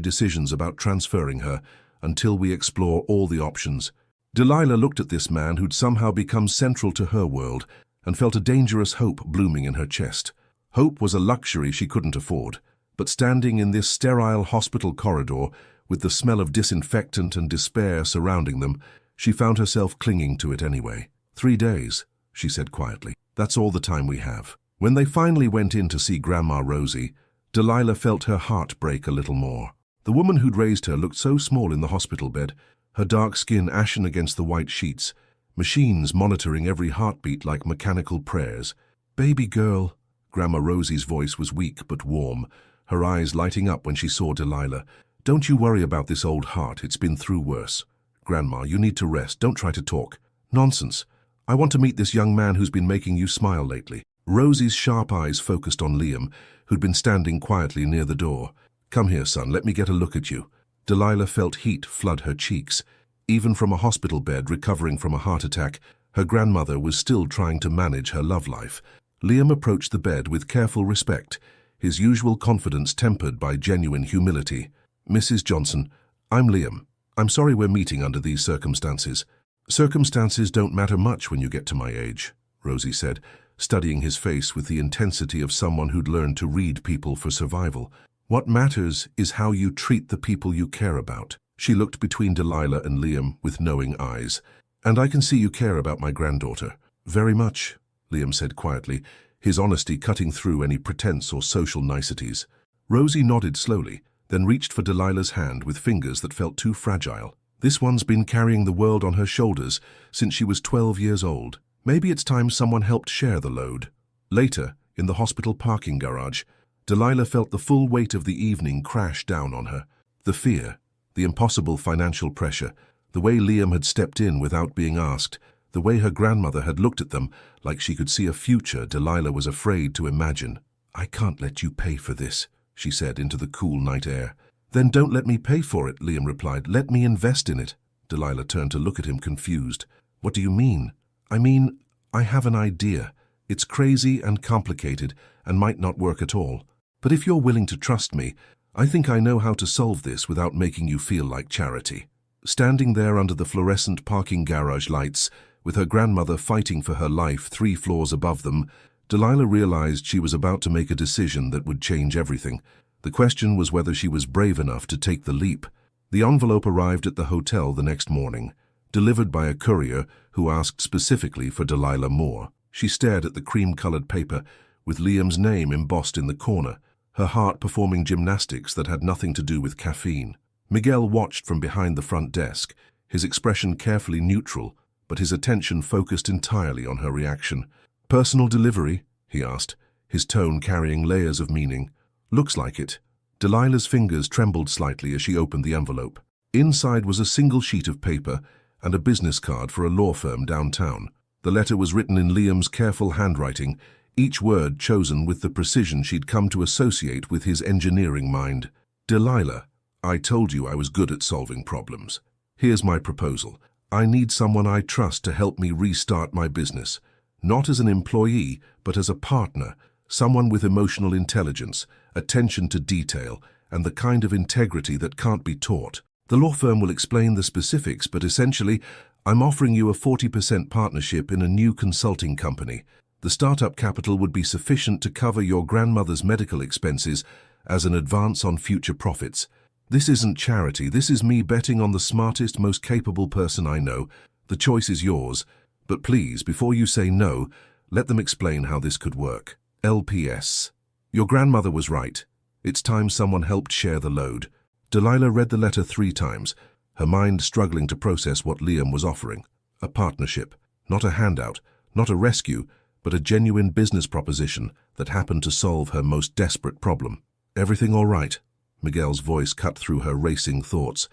[SPEAKER 1] decisions about transferring her until we explore all the options." Delilah looked at this man who'd somehow become central to her world and felt a dangerous hope blooming in her chest. Hope was a luxury she couldn't afford, but standing in this sterile hospital corridor with the smell of disinfectant and despair surrounding them, she found herself clinging to it anyway. 3 days, she said quietly. That's all the time we have. When they finally went in to see Grandma Rosie, Delilah felt her heart break a little more. The woman who'd raised her looked so small in the hospital bed, her dark skin ashen against the white sheets, machines monitoring every heartbeat like mechanical prayers. "Baby girl," Grandma Rosie's voice was weak but warm, her eyes lighting up when she saw Delilah. "Don't you worry about this old heart, it's been through worse. Grandma, you need to rest, don't try to talk." "Nonsense. I want to meet this young man who's been making you smile lately." Rosie's sharp eyes focused on Liam, who'd been standing quietly near the door. "Come here, son, let me get a look at you." Delilah felt heat flood her cheeks. Even from a hospital bed recovering from a heart attack, her grandmother was still trying to manage her love life. Liam approached the bed with careful respect, his usual confidence tempered by genuine humility. "Mrs. Johnson, I'm Liam. I'm sorry we're meeting under these circumstances." "Circumstances don't matter much when you get to my age," Rosie said, studying his face with the intensity of someone who'd learned to read people for survival. "What matters is how you treat the people you care about." She looked between Delilah and Liam with knowing eyes. "And I can see you care about my granddaughter." "Very much," Liam said quietly, his honesty cutting through any pretense or social niceties. Rosie nodded slowly, then reached for Delilah's hand with fingers that felt too fragile. "This one's been carrying the world on her shoulders since she was 12 years old. Maybe it's time someone helped share the load." Later, in the hospital parking garage, Delilah felt the full weight of the evening crash down on her. The fear, the impossible financial pressure, the way Liam had stepped in without being asked, the way her grandmother had looked at them like she could see a future Delilah was afraid to imagine. "I can't let you pay for this," she said into the cool night air. "Then don't let me pay for it," Liam replied. "Let me invest in it." Delilah turned to look at him confused. "What do you mean?" "I mean, I have an idea. It's crazy and complicated and might not work at all. But if you're willing to trust me, I think I know how to solve this without making you feel like charity." Standing there under the fluorescent parking garage lights, with her grandmother fighting for her life 3 floors above them, Delilah realized she was about to make a decision that would change everything. The question was whether she was brave enough to take the leap. The envelope arrived at the hotel the next morning, delivered by a courier who asked specifically for Delilah Moore. She stared at the cream-colored paper, with Liam's name embossed in the corner, her heart performing gymnastics that had nothing to do with caffeine. Miguel watched from behind the front desk, his expression carefully neutral, but his attention focused entirely on her reaction. "Personal delivery?" he asked, his tone carrying layers of meaning. "Looks like it." Delilah's fingers trembled slightly as she opened the envelope. Inside was a single sheet of paper and a business card for a law firm downtown. The letter was written in Liam's careful handwriting, each word chosen with the precision she'd come to associate with his engineering mind. "Delilah, I told you I was good at solving problems. Here's my proposal. I need someone I trust to help me restart my business. Not as an employee, but as a partner, someone with emotional intelligence, attention to detail, and the kind of integrity that can't be taught. The law firm will explain the specifics, but essentially, I'm offering you a 40% partnership in a new consulting company. The startup capital would be sufficient to cover your grandmother's medical expenses as an advance on future profits. This isn't charity, this is me betting on the smartest, most capable person I know. The choice is yours, but please, before you say no, let them explain how this could work. LPS. Your grandmother was right. It's time someone helped share the load." Delilah read the letter 3 times, her mind struggling to process what Liam was offering. A partnership, not a handout, not a rescue, but a genuine business proposition that happened to solve her most desperate problem. "Everything all right?" Miguel's voice cut through her racing thoughts.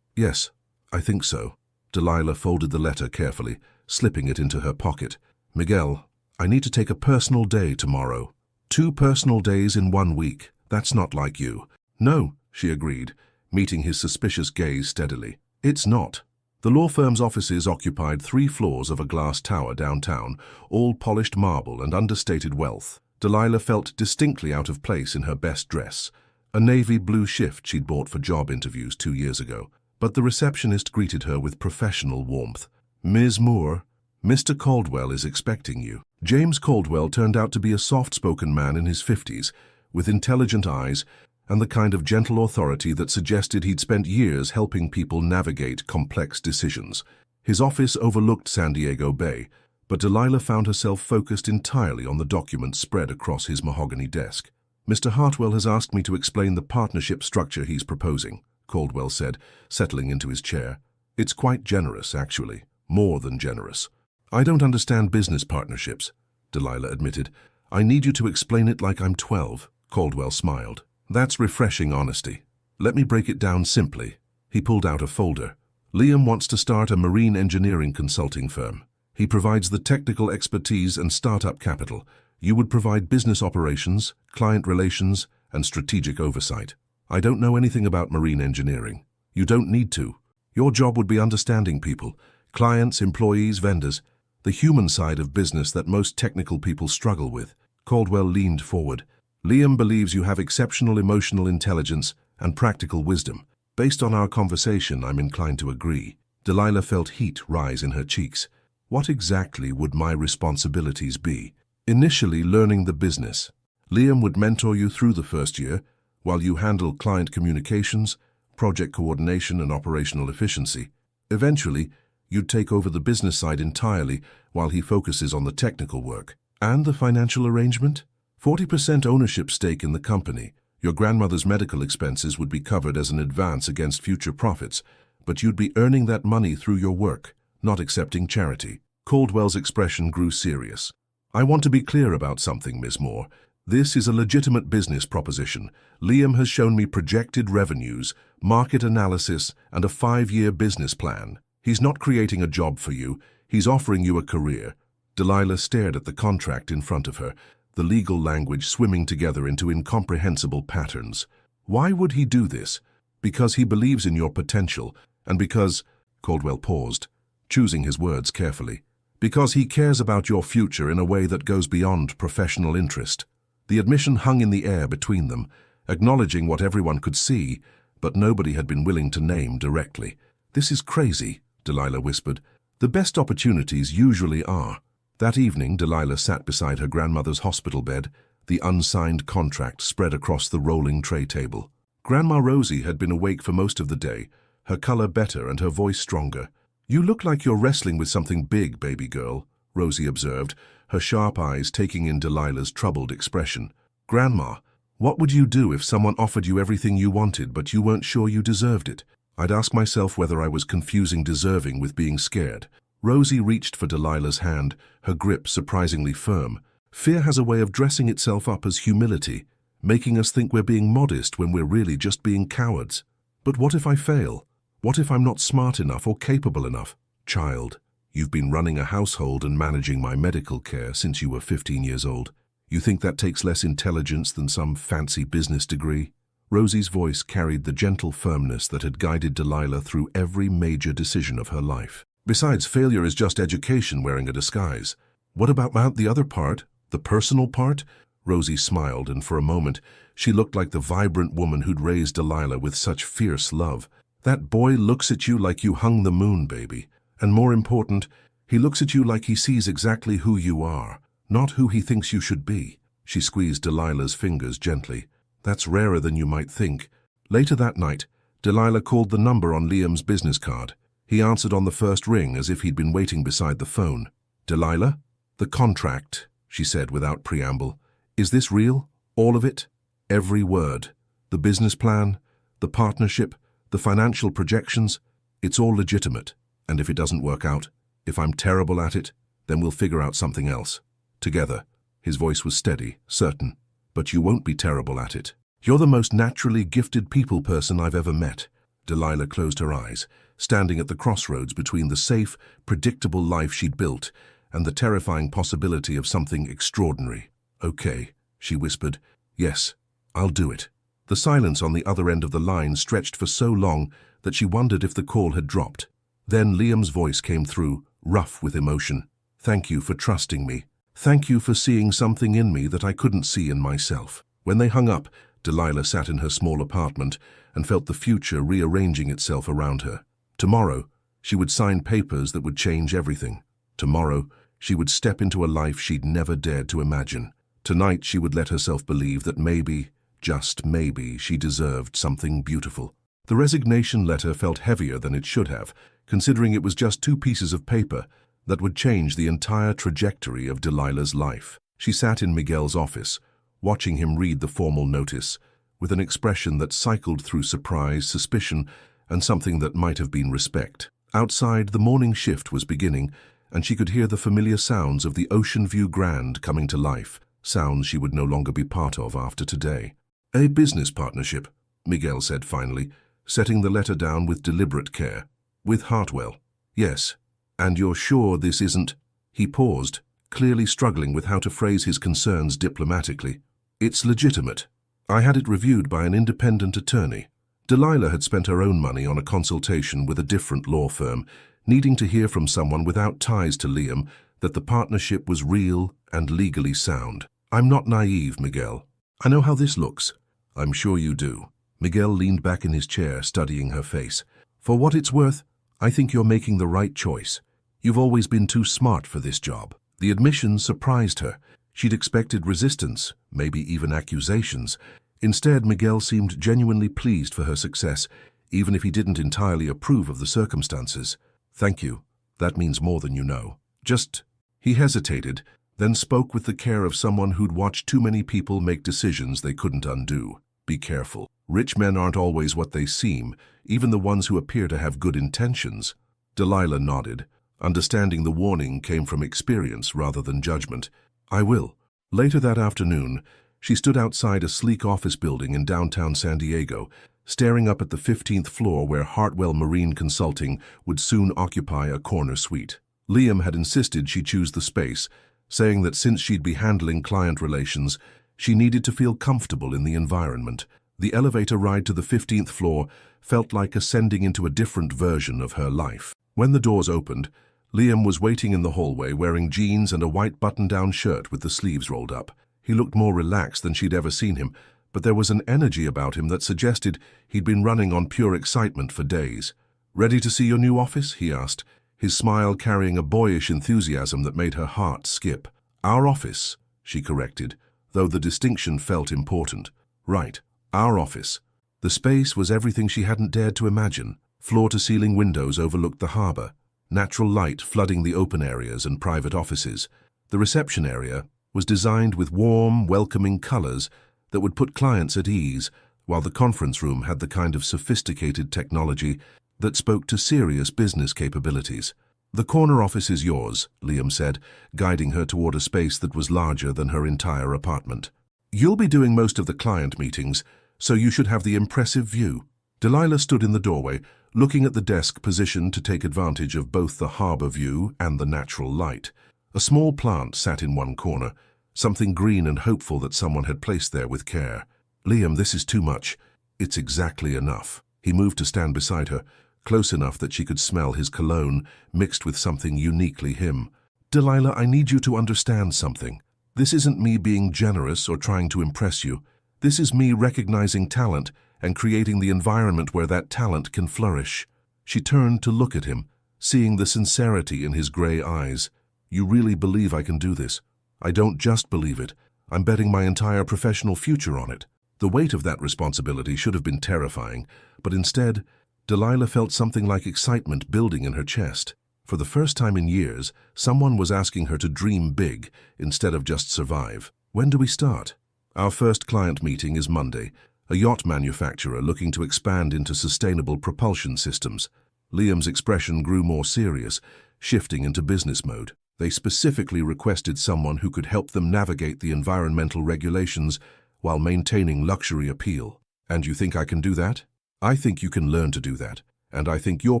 [SPEAKER 1] Yes, I think so." Delilah folded the letter carefully, slipping it into her pocket. "Miguel, I need to take a personal day tomorrow." 2 personal days in 1 week. That's not like you." "No," she agreed, meeting his suspicious gaze steadily. "It's not." The law firm's offices occupied 3 floors of a glass tower downtown, all polished marble and understated wealth. Delilah felt distinctly out of place in her best dress, a navy blue shift she'd bought for job interviews 2 years ago. But the receptionist greeted her with professional warmth. "Ms. Moore, Mr. Caldwell is expecting you." James Caldwell turned out to be a soft-spoken man in his 50s, with intelligent eyes and the kind of gentle authority that suggested he'd spent years helping people navigate complex decisions. His office overlooked San Diego Bay, but Delilah found herself focused entirely on the documents spread across his mahogany desk. "Mr. Hartwell has asked me to explain the partnership structure he's proposing," Caldwell said, settling into his chair. "It's quite generous, actually. More than generous." "I don't understand business partnerships," Delilah admitted. "I need you to explain it like I'm 12, Caldwell smiled. "That's refreshing honesty. Let me break it down simply." He pulled out a folder. "Liam wants to start a marine engineering consulting firm. He provides the technical expertise and startup capital. You would provide business operations, client relations, and strategic oversight. I don't know anything about marine engineering. You don't need to. Your job would be understanding people, clients, employees, vendors, the human side of business that most technical people struggle with." Caldwell leaned forward. "Liam believes you have exceptional emotional intelligence and practical wisdom. Based on our conversation, I'm inclined to agree." Delilah felt heat rise in her cheeks. "What exactly would my responsibilities be?" "Initially, learning the business. Liam would mentor you through the first year, while you handle client communications, project coordination, and operational efficiency. Eventually, you'd take over the business side entirely while he focuses on the technical work." "And the financial arrangement?" 40% ownership stake in the company. Your grandmother's medical expenses would be covered as an advance against future profits, but you'd be earning that money through your work, not accepting charity." Caldwell's expression grew serious. "I want to be clear about something, Ms. Moore. This is a legitimate business proposition. Liam has shown me projected revenues, market analysis, and a 5-year business plan. He's not creating a job for you. He's offering you a career." Delilah stared at the contract in front of her, the legal language swimming together into incomprehensible patterns. "Why would he do this?" "Because he believes in your potential, and because—" Caldwell paused, choosing his words carefully. "Because he cares about your future in a way that goes beyond professional interest." The admission hung in the air between them, acknowledging what everyone could see, but nobody had been willing to name directly. "This is crazy," Delilah whispered. "The best opportunities usually are." That evening, Delilah sat beside her grandmother's hospital bed, the unsigned contract spread across the rolling tray table. Grandma Rosie had been awake for most of the day, her color better and her voice stronger. "You look like you're wrestling with something big, baby girl," Rosie observed, her sharp eyes taking in Delilah's troubled expression. "Grandma, what would you do if someone offered you everything you wanted but you weren't sure you deserved it?" I'd ask myself whether I was confusing deserving with being scared. Rosie reached for Delilah's hand, her grip surprisingly firm. "Fear has a way of dressing itself up as humility, making us think we're being modest when we're really just being cowards. But what if I fail? What if I'm not smart enough or capable enough?" "Child, you've been running a household and managing my medical care since you were 15 years old. You think that takes less intelligence than some fancy business degree?" Rosie's voice carried the gentle firmness that had guided Delilah through every major decision of her life. "Besides, failure is just education wearing a disguise. What about the other part, the personal part?" Rosie smiled, and for a moment, she looked like the vibrant woman who'd raised Delilah with such fierce love. "That boy looks at you like you hung the moon, baby. And more important, he looks at you like he sees exactly who you are, not who he thinks you should be." She squeezed Delilah's fingers gently. "That's rarer than you might think." Later that night, Delilah called the number on Liam's business card. He answered on the first ring as if he'd been waiting beside the phone. "Delilah?" "The contract," she said without preamble. "Is this real? All of it?" "Every word. The business plan, the partnership, the financial projections. It's all legitimate. And if it doesn't work out, if I'm terrible at it, then we'll figure out something else. Together." His voice was steady, certain. "But you won't be terrible at it. You're the most naturally gifted people person I've ever met." Delilah closed her eyes, standing at the crossroads between the safe, predictable life she'd built and the terrifying possibility of something extraordinary. "Okay," she whispered. "Yes, I'll do it." The silence on the other end of the line stretched for so long that she wondered if the call had dropped. Then Liam's voice came through, rough with emotion. "Thank you for trusting me. Thank you for seeing something in me that I couldn't see in myself." When they hung up, Delilah sat in her small apartment and felt the future rearranging itself around her. Tomorrow, she would sign papers that would change everything. Tomorrow, she would step into a life she'd never dared to imagine. Tonight, she would let herself believe that maybe, just maybe, she deserved something beautiful. The resignation letter felt heavier than it should have, considering it was just 2 pieces of paper that would change the entire trajectory of Delilah's life. She sat in Miguel's office, watching him read the formal notice, with an expression that cycled through surprise, suspicion, and something that might have been respect. Outside, the morning shift was beginning, and she could hear the familiar sounds of the Ocean View Grand coming to life, sounds she would no longer be part of after today. "A business partnership," Miguel said finally, setting the letter down with deliberate care. "With Hartwell." "Yes. And you're sure this isn't—" He paused, clearly struggling with how to phrase his concerns diplomatically. "It's legitimate. I had it reviewed by an independent attorney." Delilah had spent her own money on a consultation with a different law firm, needing to hear from someone without ties to Liam that the partnership was real and legally sound. "I'm not naive, Miguel. I know how this looks." "I'm sure you do." Miguel leaned back in his chair, studying her face. "For what it's worth, I think you're making the right choice. You've always been too smart for this job." The admission surprised her. She'd expected resistance, maybe even accusations. Instead, Miguel seemed genuinely pleased for her success, even if he didn't entirely approve of the circumstances. "Thank you. That means more than you know. Just—" He hesitated, then spoke with the care of someone who'd watched too many people make decisions they couldn't undo. "Be careful. Rich men aren't always what they seem, even the ones who appear to have good intentions." Delilah nodded, understanding the warning came from experience rather than judgment. "I will." Later that afternoon, she stood outside a sleek office building in downtown San Diego, staring up at the 15th floor where Hartwell Marine Consulting would soon occupy a corner suite. Liam had insisted she choose the space, saying that since she'd be handling client relations, she needed to feel comfortable in the environment. The elevator ride to the 15th floor felt like ascending into a different version of her life. When the doors opened, Liam was waiting in the hallway wearing jeans and a white button-down shirt with the sleeves rolled up. He looked more relaxed than she'd ever seen him, but there was an energy about him that suggested he'd been running on pure excitement for days. "Ready to see your new office?" he asked, his smile carrying a boyish enthusiasm that made her heart skip. "Our office," she corrected, though the distinction felt important. "Right, our office." The space was everything she hadn't dared to imagine. Floor-to-ceiling windows overlooked the harbor, natural light flooding the open areas and private offices. The reception area was designed with warm, welcoming colors that would put clients at ease, while the conference room had the kind of sophisticated technology that spoke to serious business capabilities. "The corner office is yours," Liam said, guiding her toward a space that was larger than her entire apartment. "You'll be doing most of the client meetings, so you should have the impressive view." Delilah stood in the doorway, looking at the desk positioned to take advantage of both the harbor view and the natural light. A small plant sat in one corner, something green and hopeful that someone had placed there with care. "Liam, this is too much." "It's exactly enough." He moved to stand beside her, close enough that she could smell his cologne mixed with something uniquely him. "Delilah, I need you to understand something. This isn't me being generous or trying to impress you. This is me recognizing talent and creating the environment where that talent can flourish." She turned to look at him, seeing the sincerity in his gray eyes. "You really believe I can do this?" "I don't just believe it. I'm betting my entire professional future on it." The weight of that responsibility should have been terrifying, but instead, Delilah felt something like excitement building in her chest. For the first time in years, someone was asking her to dream big instead of just survive. "When do we start?" "Our first client meeting is Monday, a yacht manufacturer looking to expand into sustainable propulsion systems." Liam's expression grew more serious, shifting into business mode. They specifically requested someone who could help them navigate the environmental regulations while maintaining luxury appeal. "And you think I can do that?" "I think you can learn to do that. And I think your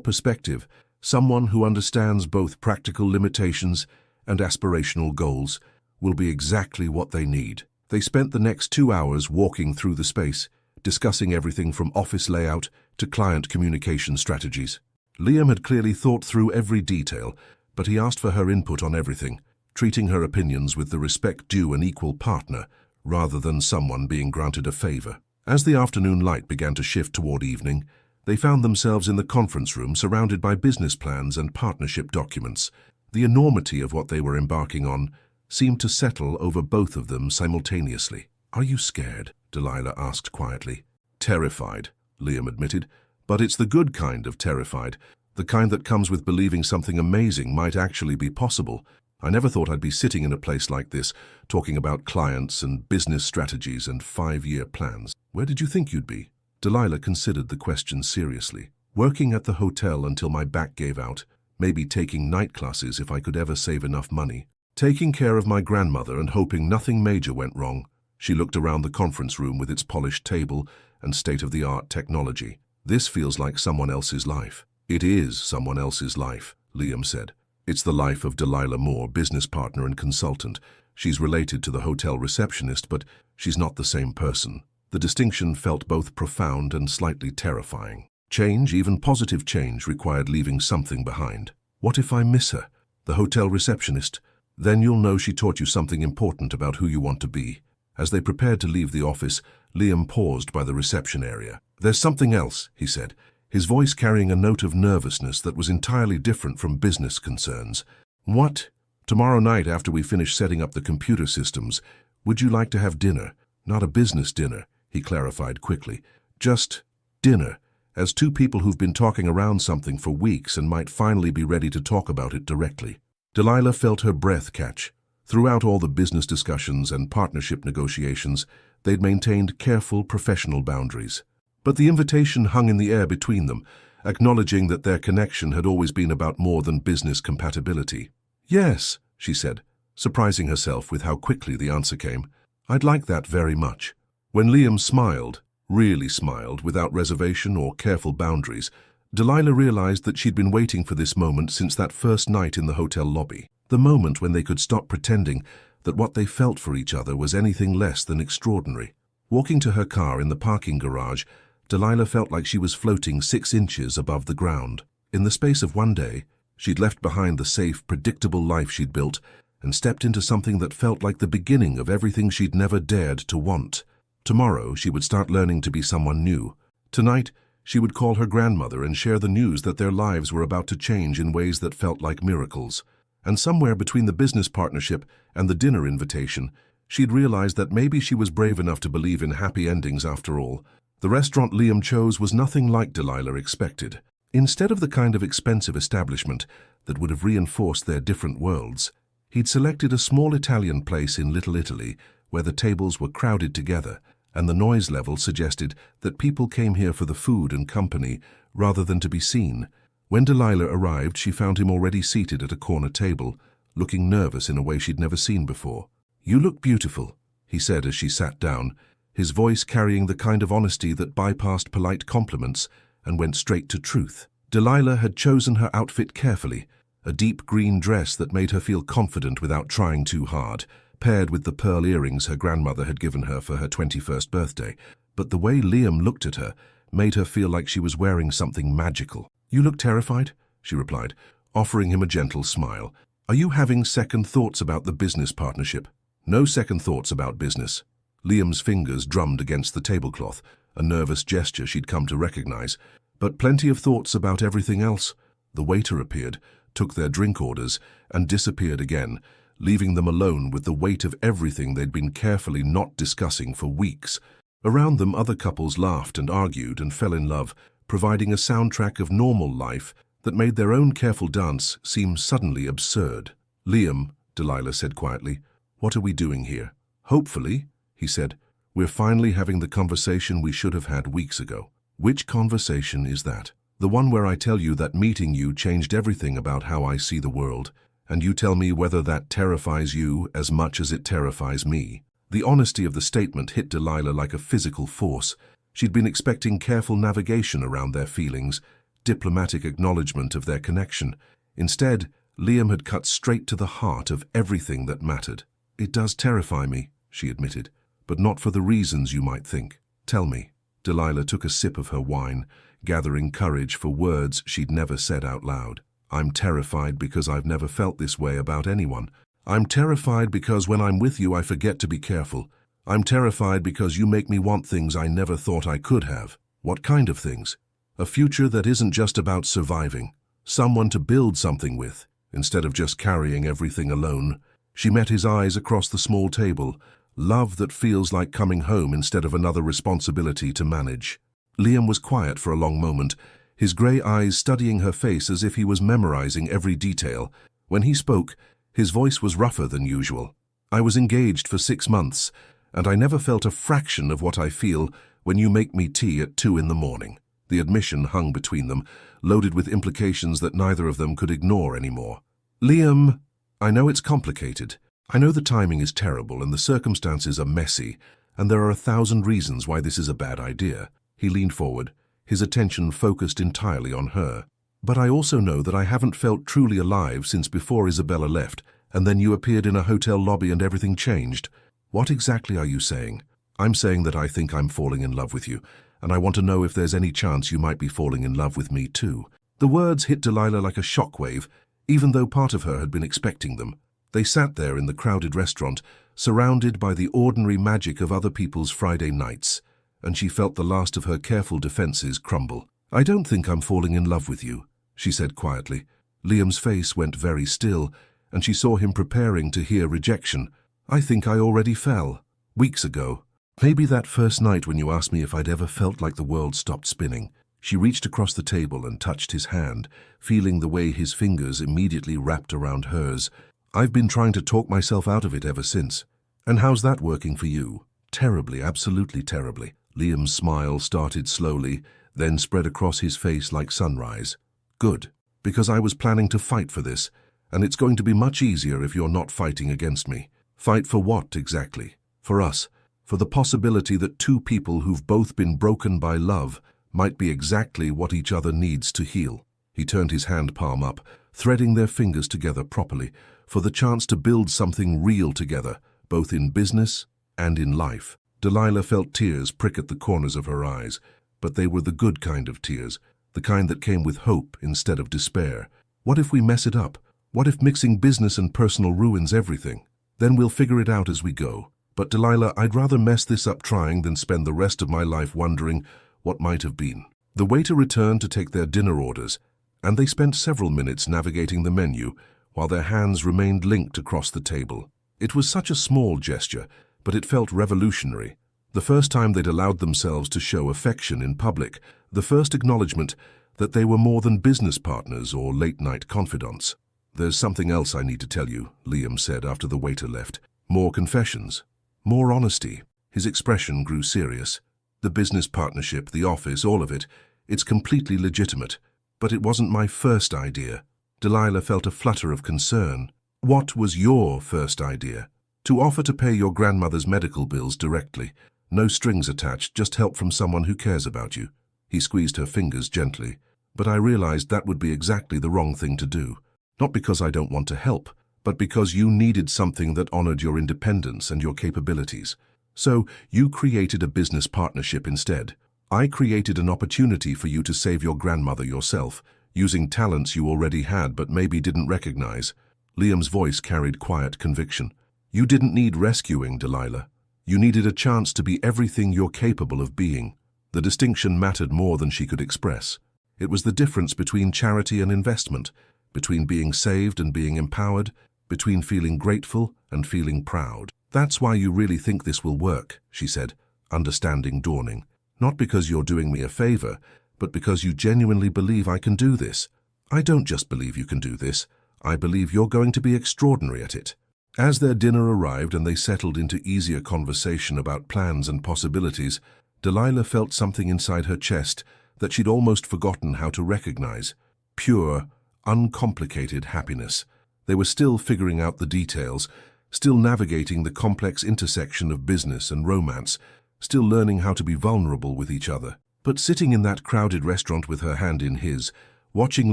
[SPEAKER 1] perspective, someone who understands both practical limitations and aspirational goals, will be exactly what they need." They spent the next 2 hours walking through the space, discussing everything from office layout to client communication strategies. Liam had clearly thought through every detail, but he asked for her input on everything. treating her opinions with the respect due an equal partner, rather than someone being granted a favor. As the afternoon light began to shift toward evening, they found themselves in the conference room surrounded by business plans and partnership documents. The enormity of what they were embarking on seemed to settle over both of them simultaneously. "Are you scared?" Delilah asked quietly. "Terrified," Liam admitted, "but it's the good kind of terrified, the kind that comes with believing something amazing might actually be possible. I never thought I'd be sitting in a place like this, talking about clients and business strategies and 5-year plans. Where did you think you'd be?" Delilah considered the question seriously. "Working at the hotel until my back gave out, maybe taking night classes if I could ever save enough money. Taking care of my grandmother and hoping nothing major went wrong." She looked around the conference room with its polished table and state-of-the-art technology. "This feels like someone else's life." "It is someone else's life," Liam said. "It's the life of Delilah Moore, business partner and consultant. She's related to the hotel receptionist, but she's not the same person." The distinction felt both profound and slightly terrifying. Change, even positive change, required leaving something behind. "What if I miss her? The hotel receptionist? Then you'll know she taught you something important about who you want to be." As they prepared to leave the office, Liam paused by the reception area. "There's something else," he said, his voice carrying a note of nervousness that was entirely different from business concerns. "What?" "Tomorrow night, after we finish setting up the computer systems, would you like to have dinner? Not a business dinner," he clarified quickly. "Just dinner, as two people who've been talking around something for weeks and might finally be ready to talk about it directly." Delilah felt her breath catch. Throughout all the business discussions and partnership negotiations, they'd maintained careful professional boundaries. But the invitation hung in the air between them, acknowledging that their connection had always been about more than business compatibility. "Yes," she said, surprising herself with how quickly the answer came. "I'd like that very much." When Liam smiled, really smiled, without reservation or careful boundaries, Delilah realized that she'd been waiting for this moment since that first night in the hotel lobby. The moment when they could stop pretending that what they felt for each other was anything less than extraordinary. Walking to her car in the parking garage, Delilah felt like she was floating 6 inches above the ground. In the space of one day, she'd left behind the safe, predictable life she'd built and stepped into something that felt like the beginning of everything she'd never dared to want. Tomorrow, she would start learning to be someone new. Tonight, she would call her grandmother and share the news that their lives were about to change in ways that felt like miracles. And somewhere between the business partnership and the dinner invitation, she'd realized that maybe she was brave enough to believe in happy endings after all. The restaurant Liam chose was nothing like Delilah expected. Instead of the kind of expensive establishment that would have reinforced their different worlds, he'd selected a small Italian place in Little Italy where the tables were crowded together, and the noise level suggested that people came here for the food and company rather than to be seen. When Delilah arrived, she found him already seated at a corner table, looking nervous in a way she'd never seen before. "You look beautiful," he said as she sat down, his voice carrying the kind of honesty that bypassed polite compliments and went straight to truth. Delilah had chosen her outfit carefully, a deep green dress that made her feel confident without trying too hard, paired with the pearl earrings her grandmother had given her for her 21st birthday. But the way Liam looked at her made her feel like she was wearing something magical. "You look terrified," she replied, offering him a gentle smile. "Are you having second thoughts about the business partnership?" "No second thoughts about business." Liam's fingers drummed against the tablecloth, a nervous gesture she'd come to recognize. "But plenty of thoughts about everything else." The waiter appeared, took their drink orders, and disappeared again, leaving them alone with the weight of everything they'd been carefully not discussing for weeks. Around them, other couples laughed and argued and fell in love, providing a soundtrack of normal life that made their own careful dance seem suddenly absurd. "Liam," Delilah said quietly, "what are we doing here?" "Hopefully," he said, "we're finally having the conversation we should have had weeks ago." "Which conversation is that?" "The one where I tell you that meeting you changed everything about how I see the world, and you tell me whether that terrifies you as much as it terrifies me." The honesty of the statement hit Delilah like a physical force. She'd been expecting careful navigation around their feelings, diplomatic acknowledgement of their connection. Instead, Liam had cut straight to the heart of everything that mattered. "It does terrify me," she admitted, "but not for the reasons you might think. Tell me." Delilah took a sip of her wine, gathering courage for words she'd never said out loud. "I'm terrified because I've never felt this way about anyone. I'm terrified because when I'm with you I forget to be careful. I'm terrified because you make me want things I never thought I could have. What kind of things? A future that isn't just about surviving. Someone to build something with, instead of just carrying everything alone. She met his eyes across the small table. Love that feels like coming home instead of another responsibility to manage. Liam was quiet for a long moment, his grey eyes studying her face as if he was memorizing every detail. When he spoke, his voice was rougher than usual. I was engaged for 6 months, and I never felt a fraction of what I feel when you make me tea at 2 in the morning. The admission hung between them, loaded with implications that neither of them could ignore anymore. Liam, I know it's complicated. I know the timing is terrible and the circumstances are messy, and there are 1,000 reasons why this is a bad idea. He leaned forward, his attention focused entirely on her. But I also know that I haven't felt truly alive since before Isabella left, and then you appeared in a hotel lobby and everything changed. What exactly are you saying? I'm saying that I think I'm falling in love with you, and I want to know if there's any chance you might be falling in love with me too. The words hit Delilah like a shockwave, even though part of her had been expecting them. They sat there in the crowded restaurant, surrounded by the ordinary magic of other people's Friday nights, and she felt the last of her careful defenses crumble. I don't think I'm falling in love with you, she said quietly. Liam's face went very still, and she saw him preparing to hear rejection. I think I already fell. Weeks ago. Maybe that first night when you asked me if I'd ever felt like the world stopped spinning. She reached across the table and touched his hand, feeling the way his fingers immediately wrapped around hers. I've been trying to talk myself out of it ever since. And how's that working for you? Terribly, absolutely terribly. Liam's smile started slowly, then spread across his face like sunrise. Good, because I was planning to fight for this, and it's going to be much easier if you're not fighting against me. Fight for what, exactly? For us. For the possibility that two people who've both been broken by love might be exactly what each other needs to heal. He turned his hand palm up, threading their fingers together properly, for the chance to build something real together, both in business and in life. Delilah felt tears prick at the corners of her eyes, but they were the good kind of tears, the kind that came with hope instead of despair. What if we mess it up? What if mixing business and personal ruins everything? Then we'll figure it out as we go. But Delilah, I'd rather mess this up trying than spend the rest of my life wondering what might have been. The waiter returned to take their dinner orders, and they spent several minutes navigating the menu while their hands remained linked across the table. It was such a small gesture, but it felt revolutionary. The first time they'd allowed themselves to show affection in public, the first acknowledgement that they were more than business partners or late-night confidants. There's something else I need to tell you, Liam said after the waiter left. More confessions. More honesty. His expression grew serious. The business partnership, the office, all of it, it's completely legitimate. But it wasn't my first idea. Delilah felt a flutter of concern. What was your first idea? To offer to pay your grandmother's medical bills directly. No strings attached, just help from someone who cares about you. He squeezed her fingers gently. But I realized that would be exactly the wrong thing to do. Not because I don't want to help, but because you needed something that honored your independence and your capabilities. So you created a business partnership instead. I created an opportunity for you to save your grandmother yourself, using talents you already had but maybe didn't recognize. Liam's voice carried quiet conviction. You didn't need rescuing, Delilah. You needed a chance to be everything you're capable of being. The distinction mattered more than she could express. It was the difference between charity and investment, between being saved and being empowered, between feeling grateful and feeling proud. That's why you really think this will work, she said, understanding dawning. Not because you're doing me a favor, but because you genuinely believe I can do this. I don't just believe you can do this. I believe you're going to be extraordinary at it. As their dinner arrived and they settled into easier conversation about plans and possibilities, Delilah felt something inside her chest that she'd almost forgotten how to recognize. Pure, uncomplicated happiness. They were still figuring out the details, still navigating the complex intersection of business and romance, still learning how to be vulnerable with each other. But sitting in that crowded restaurant with her hand in his, watching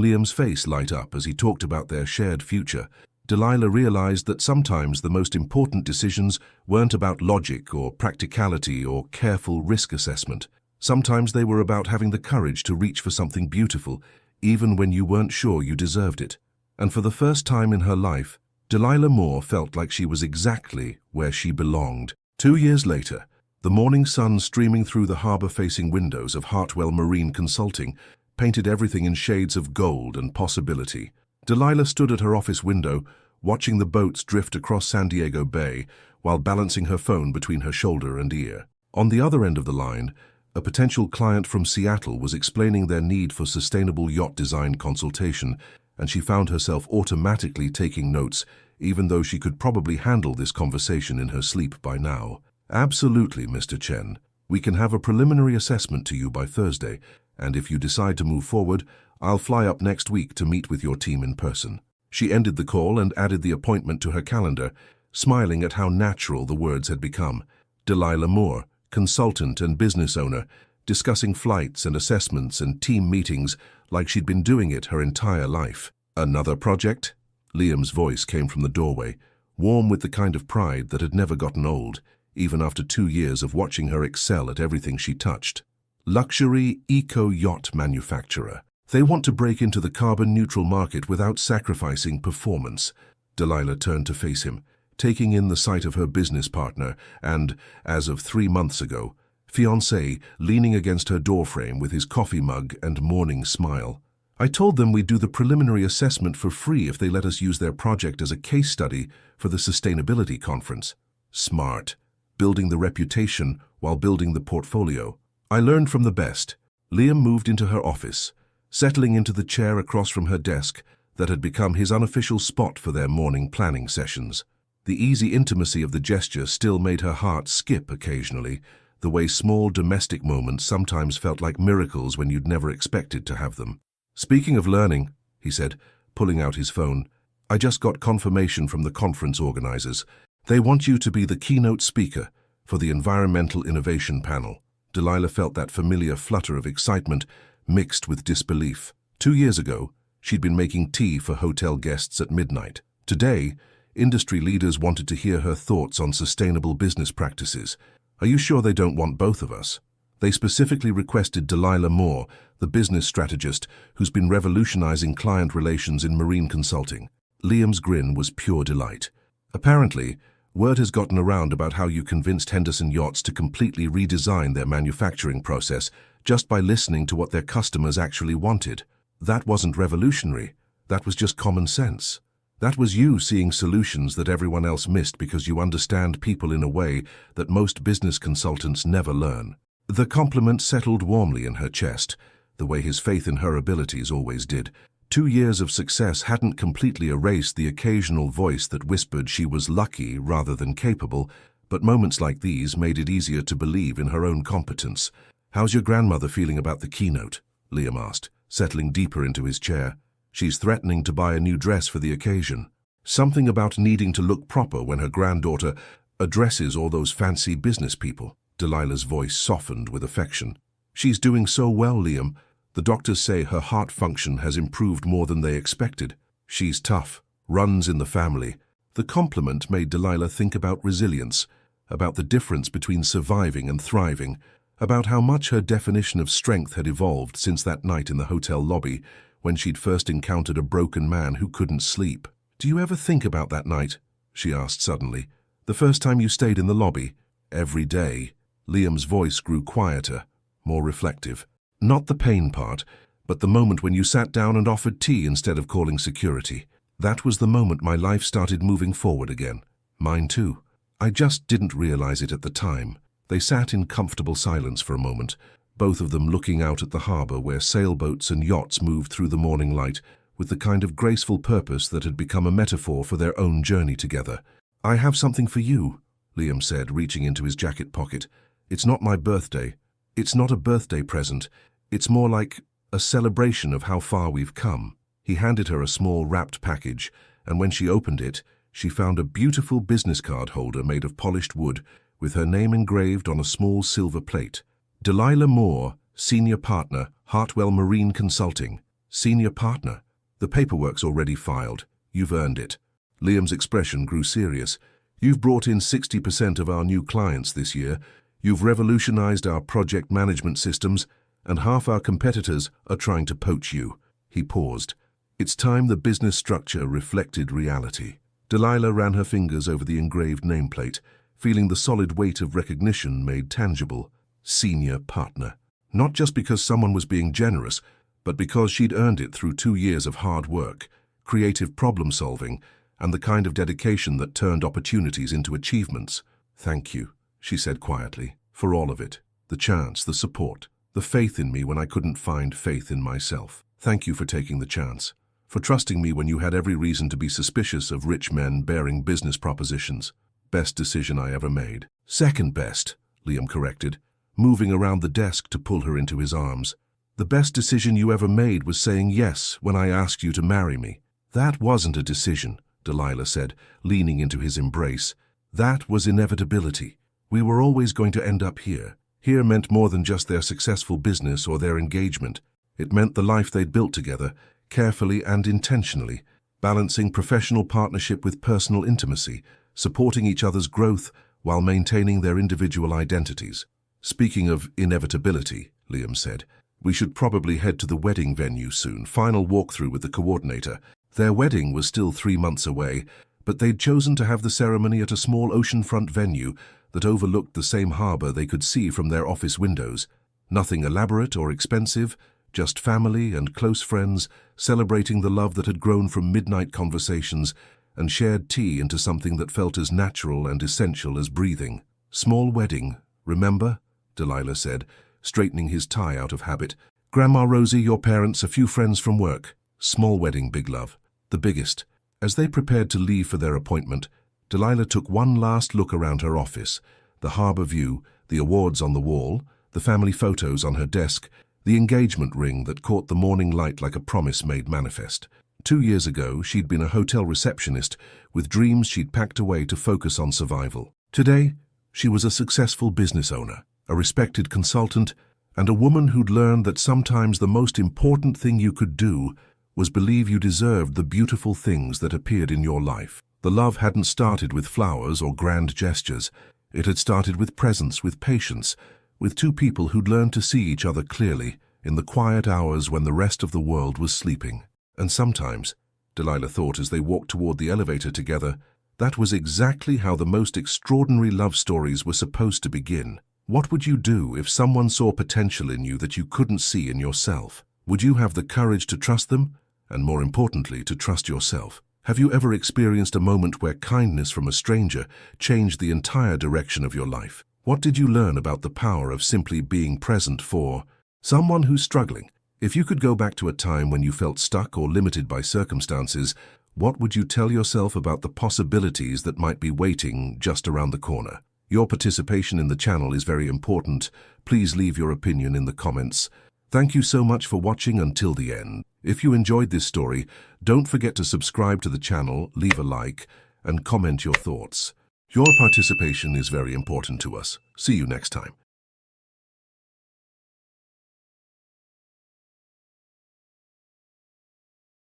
[SPEAKER 1] Liam's face light up as he talked about their shared future, Delilah realized that sometimes the most important decisions weren't about logic or practicality or careful risk assessment. Sometimes they were about having the courage to reach for something beautiful, even when you weren't sure you deserved it. And for the first time in her life, Delilah Moore felt like she was exactly where she belonged. 2 years later, the morning sun streaming through the harbor-facing windows of Hartwell Marine Consulting painted everything in shades of gold and possibility. Delilah stood at her office window, watching the boats drift across San Diego Bay while balancing her phone between her shoulder and ear. On the other end of the line, a potential client from Seattle was explaining their need for sustainable yacht design consultation, and she found herself automatically taking notes, even though she could probably handle this conversation in her sleep by now. Absolutely, Mr. Chen. We can have a preliminary assessment to you by Thursday, and if you decide to move forward, I'll fly up next week to meet with your team in person. She ended the call and added the appointment to her calendar, smiling at how natural the words had become. Delilah Moore, consultant and business owner, discussing flights and assessments and team meetings like she'd been doing it her entire life. Another project? Liam's voice came from the doorway, warm with the kind of pride that had never gotten old, even after 2 years of watching her excel at everything she touched. Luxury eco-yacht manufacturer. They want to break into the carbon-neutral market without sacrificing performance. Delilah turned to face him, taking in the sight of her business partner and, as of 3 months ago, fiancé leaning against her doorframe with his coffee mug and morning smile. I told them we'd do the preliminary assessment for free if they let us use their project as a case study for the sustainability conference. Smart. Building the reputation while building the portfolio. I learned from the best. Liam moved into her office, settling into the chair across from her desk that had become his unofficial spot for their morning planning sessions. The easy intimacy of the gesture still made her heart skip occasionally, the way small domestic moments sometimes felt like miracles when you'd never expected to have them. Speaking of learning, he said, pulling out his phone, I just got confirmation from the conference organizers. They want you to be the keynote speaker for the Environmental Innovation Panel. Delilah felt that familiar flutter of excitement mixed with disbelief. 2 years ago, she'd been making tea for hotel guests at midnight. Today, industry leaders wanted to hear her thoughts on sustainable business practices. Are you sure they don't want both of us? They specifically requested Delilah Moore, the business strategist who's been revolutionizing client relations in marine consulting. Liam's grin was pure delight. Apparently, word has gotten around about how you convinced Henderson Yachts to completely redesign their manufacturing process just by listening to what their customers actually wanted. That wasn't revolutionary. That was just common sense. That was you seeing solutions that everyone else missed because you understand people in a way that most business consultants never learn. The compliment settled warmly in her chest, the way his faith in her abilities always did. 2 years of success hadn't completely erased the occasional voice that whispered she was lucky rather than capable, but moments like these made it easier to believe in her own competence. How's your grandmother feeling about the keynote? Liam asked, settling deeper into his chair. She's threatening to buy a new dress for the occasion. Something about needing to look proper when her granddaughter addresses all those fancy business people. Delilah's voice softened with affection. She's doing so well, Liam. The doctors say her heart function has improved more than they expected. She's tough, runs in the family. The compliment made Delilah think about resilience, about the difference between surviving and thriving, about how much her definition of strength had evolved since that night in the hotel lobby when she'd first encountered a broken man who couldn't sleep. Do you ever think about that night? She asked suddenly. The first time you stayed in the lobby? Every day. Liam's voice grew quieter, more reflective. Not the pain part, but the moment when you sat down and offered tea instead of calling security. That was the moment my life started moving forward again. Mine too. I just didn't realize it at the time. They sat in comfortable silence for a moment, both of them looking out at the harbor where sailboats and yachts moved through the morning light with the kind of graceful purpose that had become a metaphor for their own journey together. I have something for you, Liam said, reaching into his jacket pocket. It's not my birthday. It's not a birthday present. It's more like a celebration of how far we've come. He handed her a small wrapped package, and when she opened it, she found a beautiful business card holder made of polished wood with her name engraved on a small silver plate. Delilah Moore, Senior Partner, Hartwell Marine Consulting. Senior Partner. The paperwork's already filed. You've earned it. Liam's expression grew serious. You've brought in 60% of our new clients this year. You've revolutionized our project management systems, and half our competitors are trying to poach you. He paused. It's time the business structure reflected reality. Delilah ran her fingers over the engraved nameplate, feeling the solid weight of recognition made tangible. Senior partner. Not just because someone was being generous, but because she'd earned it through 2 years of hard work, creative problem-solving, and the kind of dedication that turned opportunities into achievements. "Thank you," she said quietly, "for all of it. The chance, the support, the faith in me when I couldn't find faith in myself. Thank you for taking the chance, for trusting me when you had every reason to be suspicious of rich men bearing business propositions. Best decision I ever made." "Second best," Liam corrected, moving around the desk to pull her into his arms. "The best decision you ever made was saying yes when I asked you to marry me." "That wasn't a decision," Delilah said, leaning into his embrace. "That was inevitability. We were always going to end up here." Here meant more than just their successful business or their engagement. It meant the life they'd built together, carefully and intentionally, balancing professional partnership with personal intimacy, supporting each other's growth while maintaining their individual identities. "Speaking of inevitability," Liam said, "we should probably head to the wedding venue soon. Final walkthrough with the coordinator." Their wedding was still 3 months away, but they'd chosen to have the ceremony at a small oceanfront venue that overlooked the same harbor they could see from their office windows. Nothing elaborate or expensive, just family and close friends celebrating the love that had grown from midnight conversations and shared tea into something that felt as natural and essential as breathing. "Small wedding, remember?" Delilah said, straightening his tie out of habit. "Grandma Rosie, your parents, a few friends from work. Small wedding, big love. The biggest." As they prepared to leave for their appointment, Delilah took one last look around her office, the harbor view, the awards on the wall, the family photos on her desk, the engagement ring that caught the morning light like a promise made manifest. 2 years ago, she'd been a hotel receptionist with dreams she'd packed away to focus on survival. Today, she was a successful business owner, a respected consultant, and a woman who'd learned that sometimes the most important thing you could do was believe you deserved the beautiful things that appeared in your life. The love hadn't started with flowers or grand gestures. It had started with presence, with patience, with 2 people who'd learned to see each other clearly in the quiet hours when the rest of the world was sleeping. And sometimes, Delilah thought as they walked toward the elevator together, that was exactly how the most extraordinary love stories were supposed to begin. What would you do if someone saw potential in you that you couldn't see in yourself? Would you have the courage to trust them? And more importantly, to trust yourself? Have you ever experienced a moment where kindness from a stranger changed the entire direction of your life? What did you learn about the power of simply being present for someone who's struggling? If you could go back to a time when you felt stuck or limited by circumstances, what would you tell yourself about the possibilities that might be waiting just around the corner? Your participation in the channel is very important. Please leave your opinion in the comments. Thank you so much for watching until the end. If you enjoyed this story, don't forget to subscribe to the channel, leave a like, and comment your thoughts. Your participation is very important to us. See you next time.